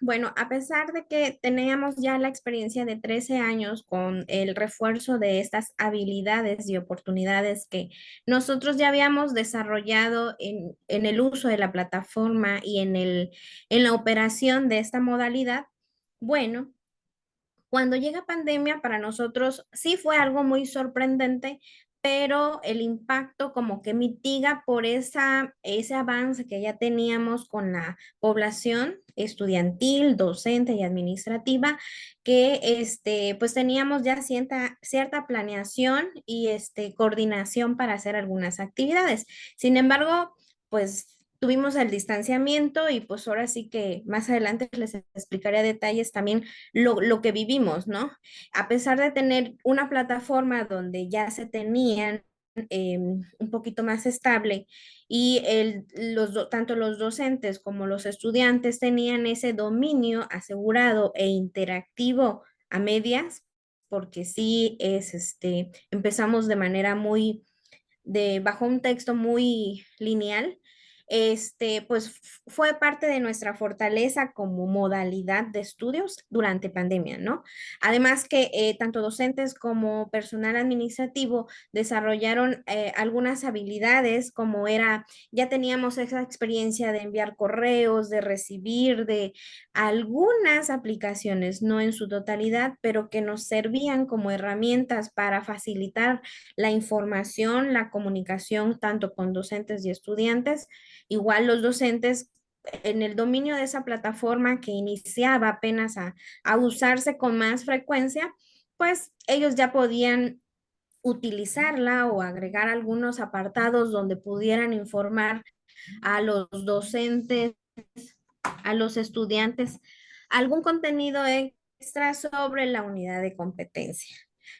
Bueno, a pesar de que teníamos ya la experiencia de 13 años con el refuerzo de estas habilidades y oportunidades que nosotros ya habíamos desarrollado en el uso de la plataforma y en la operación de esta modalidad, bueno, cuando llega pandemia, para nosotros sí fue algo muy sorprendente, pero el impacto como que mitiga por ese avance que ya teníamos con la población estudiantil, docente y administrativa, que pues teníamos ya cierta planeación y coordinación para hacer algunas actividades. Sin embargo, pues tuvimos el distanciamiento y pues ahora sí que más adelante les explicaré a detalles también lo que vivimos, ¿no? A pesar de tener una plataforma donde ya se tenían un poquito más estable y tanto los docentes como los estudiantes tenían ese dominio asegurado e interactivo a medias, porque sí empezamos de manera bajo un texto muy lineal, pues fue parte de nuestra fortaleza como modalidad de estudios durante pandemia, ¿no? Además que tanto docentes como personal administrativo desarrollaron algunas habilidades como ya teníamos esa experiencia de enviar correos, de recibir, de algunas aplicaciones, no en su totalidad, pero que nos servían como herramientas para facilitar la información, la comunicación tanto con docentes y estudiantes. Igual los docentes en el dominio de esa plataforma que iniciaba apenas a usarse con más frecuencia, pues ellos ya podían utilizarla o agregar algunos apartados donde pudieran informar a los docentes, a los estudiantes, algún contenido extra sobre la unidad de competencia.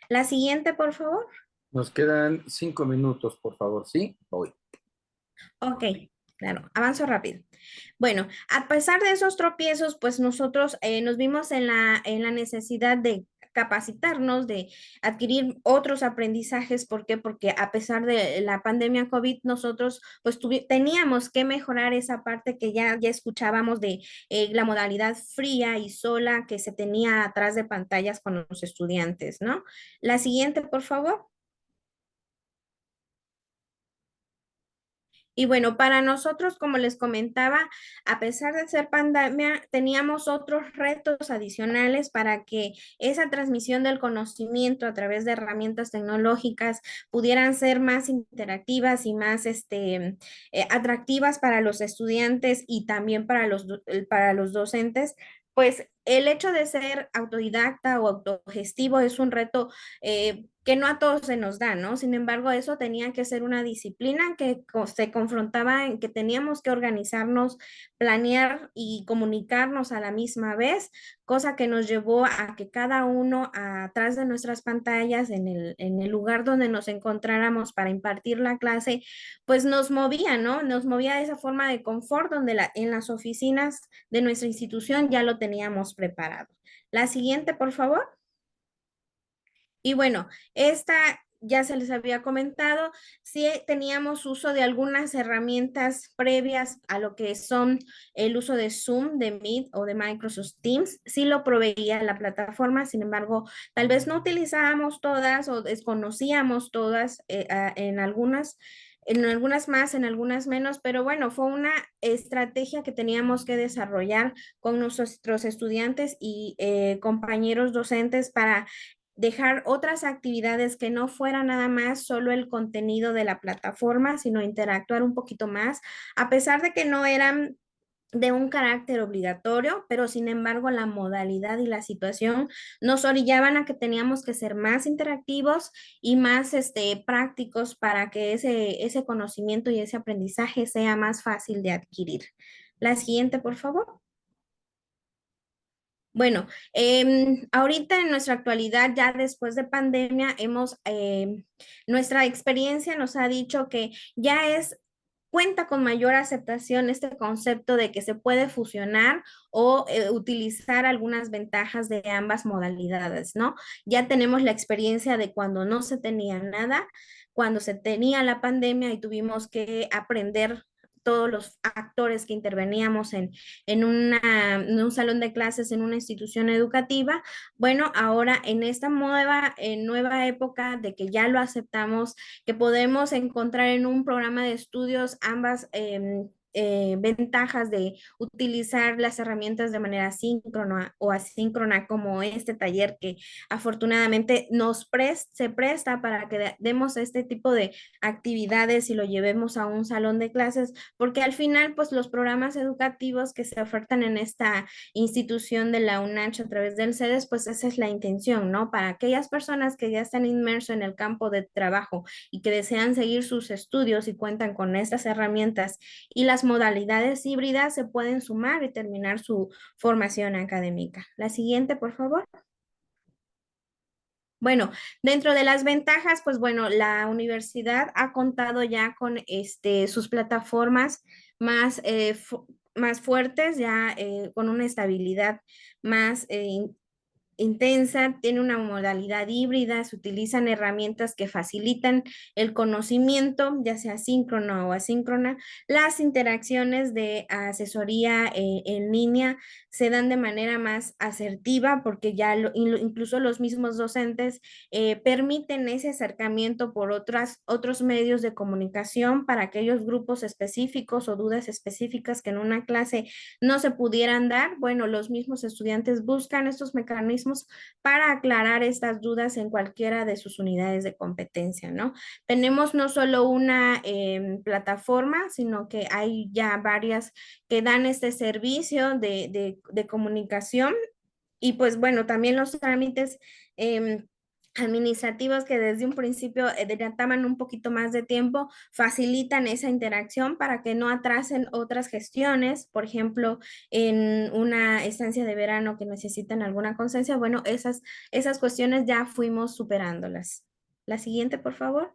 La siguiente, por favor. Nos quedan 5 minutos, por favor, ¿sí? Voy. Ok. Claro, avanzo rápido. Bueno, a pesar de esos tropiezos, pues nosotros nos vimos en la necesidad de capacitarnos, de adquirir otros aprendizajes. ¿Por qué? Porque a pesar de la pandemia COVID, nosotros pues teníamos que mejorar esa parte que ya escuchábamos de la modalidad fría y sola que se tenía atrás de pantallas con los estudiantes, ¿no? La siguiente, por favor. Y bueno, para nosotros, como les comentaba, a pesar de ser pandemia, teníamos otros retos adicionales para que esa transmisión del conocimiento a través de herramientas tecnológicas pudieran ser más interactivas y más atractivas para los estudiantes y también para para los docentes. Pues el hecho de ser autodidacta o autogestivo es un reto que no a todos se nos da, ¿no? Sin embargo, eso tenía que ser una disciplina que se confrontaba en que teníamos que organizarnos, planear y comunicarnos a la misma vez, cosa que nos llevó a que cada uno atrás de nuestras pantallas, en el lugar donde nos encontráramos para impartir la clase, pues nos movía, ¿no? Nos movía de esa forma de confort donde en las oficinas de nuestra institución ya lo teníamos preparado. La siguiente, por favor. Y bueno, esta ya se les había comentado, sí teníamos uso de algunas herramientas previas a lo que son el uso de Zoom, de Meet o de Microsoft Teams, sí lo proveía la plataforma, sin embargo, tal vez no utilizábamos todas o desconocíamos todas en algunas más, en algunas menos, pero bueno, fue una estrategia que teníamos que desarrollar con nuestros estudiantes y compañeros docentes para dejar otras actividades que no fuera nada más solo el contenido de la plataforma, sino interactuar un poquito más, a pesar de que no eran de un carácter obligatorio, pero sin embargo la modalidad y la situación nos orillaban a que teníamos que ser más interactivos y más prácticos para que ese conocimiento y ese aprendizaje sea más fácil de adquirir. La siguiente, por favor. Bueno, ahorita en nuestra actualidad, ya después de pandemia, nuestra experiencia nos ha dicho que cuenta con mayor aceptación este concepto de que se puede fusionar o utilizar algunas ventajas de ambas modalidades, ¿no? Ya tenemos la experiencia de cuando no se tenía nada, cuando se tenía la pandemia y tuvimos que aprender todos los actores que interveníamos en un salón de clases en una institución educativa. Bueno, ahora en esta nueva época de que ya lo aceptamos, que podemos encontrar en un programa de estudios ambas ventajas de utilizar las herramientas de manera síncrona o asíncrona, como este taller que afortunadamente se presta para que demos este tipo de actividades y lo llevemos a un salón de clases, porque al final, pues los programas educativos que se ofertan en esta institución de la UNACH a través del CEDES, pues esa es la intención, ¿no? Para aquellas personas que ya están inmersos en el campo de trabajo y que desean seguir sus estudios y cuentan con estas herramientas y las modalidades híbridas, se pueden sumar y terminar su formación académica. La siguiente, por favor. Bueno, dentro de las ventajas, pues bueno, la universidad ha contado ya con sus plataformas más fuertes, ya con una estabilidad más intensa, tiene una modalidad híbrida, se utilizan herramientas que facilitan el conocimiento, ya sea síncrona o asíncrona. Las interacciones de asesoría en línea se dan de manera más asertiva porque ya incluso los mismos docentes permiten ese acercamiento por otros medios de comunicación para aquellos grupos específicos o dudas específicas que en una clase no se pudieran dar. Bueno, los mismos estudiantes buscan estos mecanismos para aclarar estas dudas en cualquiera de sus unidades de competencia, ¿no? Tenemos no solo una plataforma, sino que hay ya varias que dan este servicio de comunicación y pues bueno, también los trámites administrativos que desde un principio dilataban un poquito más de tiempo, facilitan esa interacción para que no atrasen otras gestiones, por ejemplo, en una estancia de verano que necesitan alguna conciencia, bueno, esas cuestiones ya fuimos superándolas. La siguiente, por favor.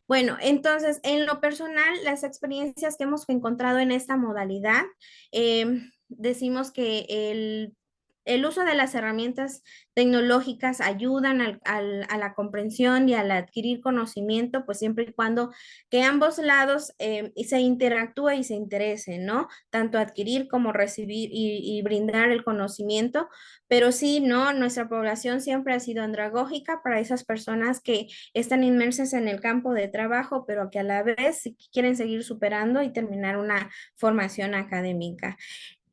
Bueno, entonces, en lo personal, las experiencias que hemos encontrado en esta modalidad, decimos que el uso de las herramientas tecnológicas ayudan a la comprensión y al adquirir conocimiento, pues siempre y cuando que ambos lados se interactúe y se interese, ¿no? Tanto adquirir como recibir y brindar el conocimiento, pero sí, ¿no? Nuestra población siempre ha sido andragógica para esas personas que están inmersas en el campo de trabajo, pero que a la vez quieren seguir superando y terminar una formación académica.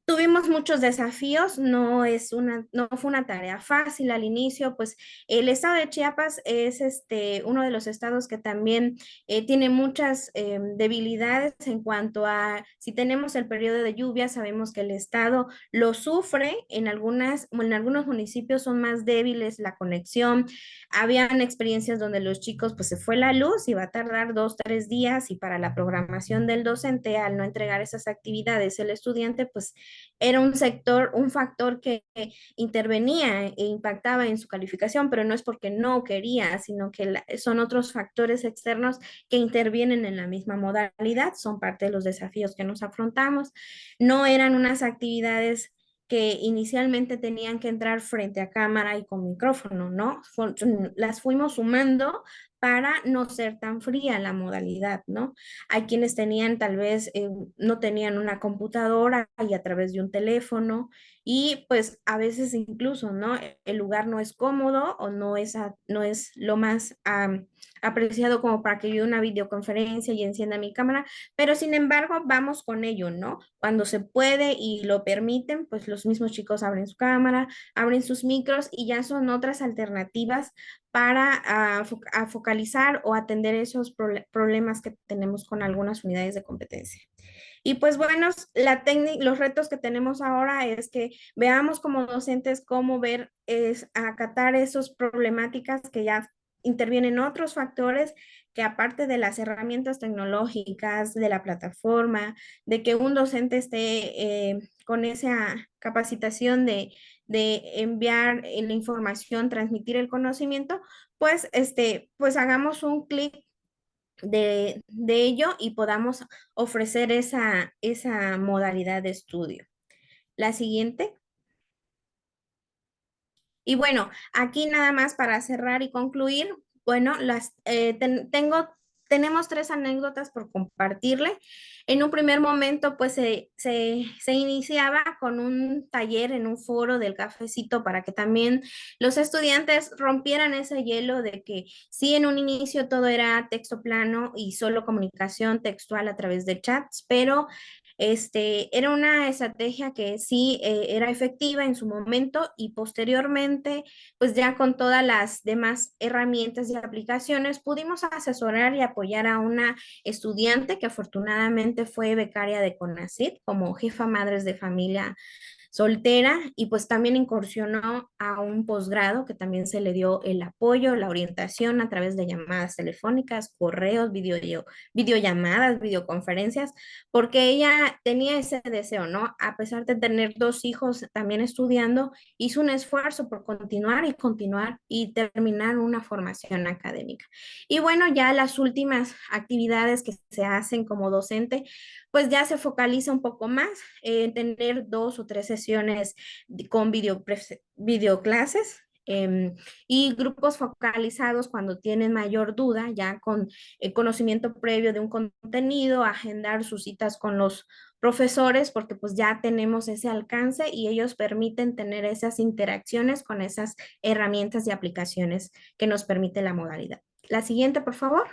Tuvimos muchos desafíos, no fue una tarea fácil al inicio, pues el estado de Chiapas es uno de los estados que también tiene muchas debilidades en cuanto a si tenemos el periodo de lluvia, sabemos que el estado lo sufre, en algunos municipios son más débiles la conexión, habían experiencias donde los chicos pues se fue la luz y va a tardar 2, 3 días y para la programación del docente al no entregar esas actividades el estudiante pues era un factor que intervenía e impactaba en su calificación, pero no es porque no quería, sino que son otros factores externos que intervienen en la misma modalidad, son parte de los desafíos que nos afrontamos. No eran unas actividades que inicialmente tenían que entrar frente a cámara y con micrófono, ¿no? Las fuimos sumando para no ser tan fría la modalidad, ¿no? Hay quienes tenían tal vez, no tenían una computadora y a través de un teléfono y pues a veces incluso, ¿no? El lugar no es cómodo o no es lo más apreciado como para que yo una videoconferencia y encienda mi cámara, pero sin embargo vamos con ello, ¿no? Cuando se puede y lo permiten, pues los mismos chicos abren su cámara, abren sus micros y ya son otras alternativas para focalizar o atender esos problemas que tenemos con algunas unidades de competencia. Y pues bueno, los retos que tenemos ahora es que veamos como docentes cómo acatar esas problemáticas que ya intervienen otros factores que aparte de las herramientas tecnológicas, de la plataforma, de que un docente esté con esa capacitación de enviar la información, transmitir el conocimiento, pues, pues hagamos un clic de ello y podamos ofrecer esa modalidad de estudio. La siguiente. Y bueno, aquí nada más para cerrar y concluir, bueno, tenemos 3 anécdotas por compartirle. En un primer momento, pues se iniciaba con un taller en un foro del cafecito para que también los estudiantes rompieran ese hielo de que sí, en un inicio todo era texto plano y solo comunicación textual a través de chats, pero era una estrategia que sí era efectiva en su momento y posteriormente, pues ya con todas las demás herramientas y aplicaciones, pudimos asesorar y apoyar a una estudiante que afortunadamente fue becaria de CONACYT como jefa madres de familia soltera y pues también incursionó a un posgrado que también se le dio el apoyo, la orientación a través de llamadas telefónicas, correos, videollamadas, videoconferencias, porque ella tenía ese deseo, ¿no? A pesar de tener 2 hijos también estudiando, hizo un esfuerzo por continuar y terminar una formación académica. Y bueno, ya las últimas actividades que se hacen como docente, pues ya se focaliza un poco más en tener 2 o 3 sesiones con videoclases y grupos focalizados cuando tienen mayor duda, ya con el conocimiento previo de un contenido, agendar sus citas con los profesores, porque pues ya tenemos ese alcance y ellos permiten tener esas interacciones con esas herramientas y aplicaciones que nos permite la modalidad. La siguiente, por favor.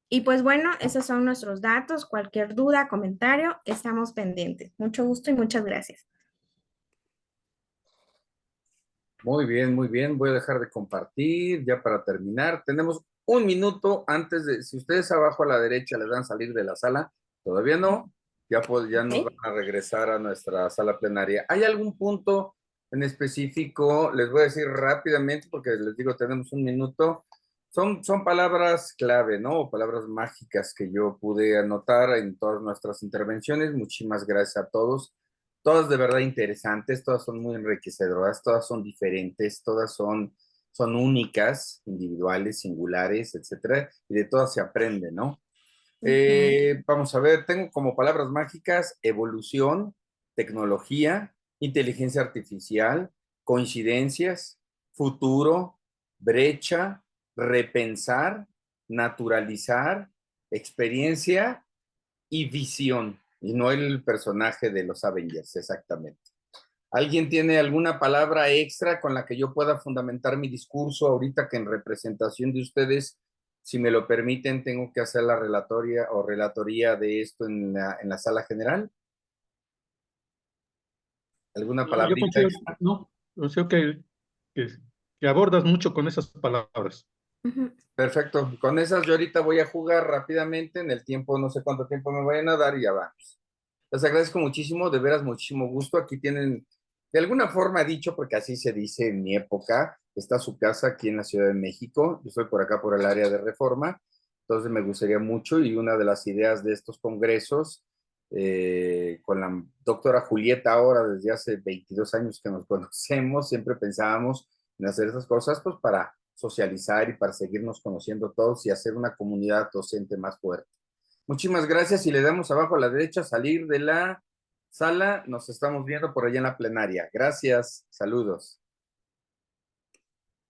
Y pues bueno, esos son nuestros datos. Cualquier duda, comentario, estamos pendientes. Mucho gusto y muchas gracias. Muy bien, muy bien. Voy a dejar de compartir ya para terminar. Tenemos un minuto antes de, si ustedes abajo a la derecha les dan salir de la sala, todavía no, ya nos van a regresar a nuestra sala plenaria. ¿Hay algún punto en específico? Les voy a decir rápidamente porque les digo, tenemos un minuto. Son palabras clave, ¿no? O palabras mágicas que yo pude anotar en todas nuestras intervenciones. Muchísimas gracias a todos. Todas de verdad interesantes, todas son muy enriquecedoras, todas son diferentes, todas son son únicas, individuales, singulares, etcétera, y de todas se aprende, ¿no? Vamos a ver, tengo como palabras mágicas evolución, tecnología, inteligencia artificial, coincidencias, futuro, brecha, repensar, naturalizar, experiencia y visión, y no el personaje de los Avengers, exactamente. ¿Alguien tiene alguna palabra extra con la que yo pueda fundamentar mi discurso ahorita que en representación de ustedes, si me lo permiten, tengo que hacer la relatoría de esto en la sala general? ¿Alguna No, yo palabrita considero, extra? no, considero que, que abordas mucho con esas palabras. Ujú. Perfecto. Con esas yo ahorita voy a jugar rápidamente en el tiempo, no sé cuánto tiempo me vayan a dar y ya vamos. Les agradezco muchísimo, de veras muchísimo gusto. Aquí tienen, de alguna forma dicho, porque así se dice en mi época, está su casa aquí en la Ciudad de México. Yo estoy por acá por el área de Reforma, entonces me gustaría mucho y una de las ideas de estos congresos, con la doctora Julieta ahora desde hace 22 años que nos conocemos, siempre pensábamos en hacer esas cosas pues para socializar y para seguirnos conociendo todos y hacer una comunidad docente más fuerte. Muchísimas gracias y le damos abajo a la derecha salir de la sala. Nos estamos viendo por allá en la plenaria. Gracias. Saludos.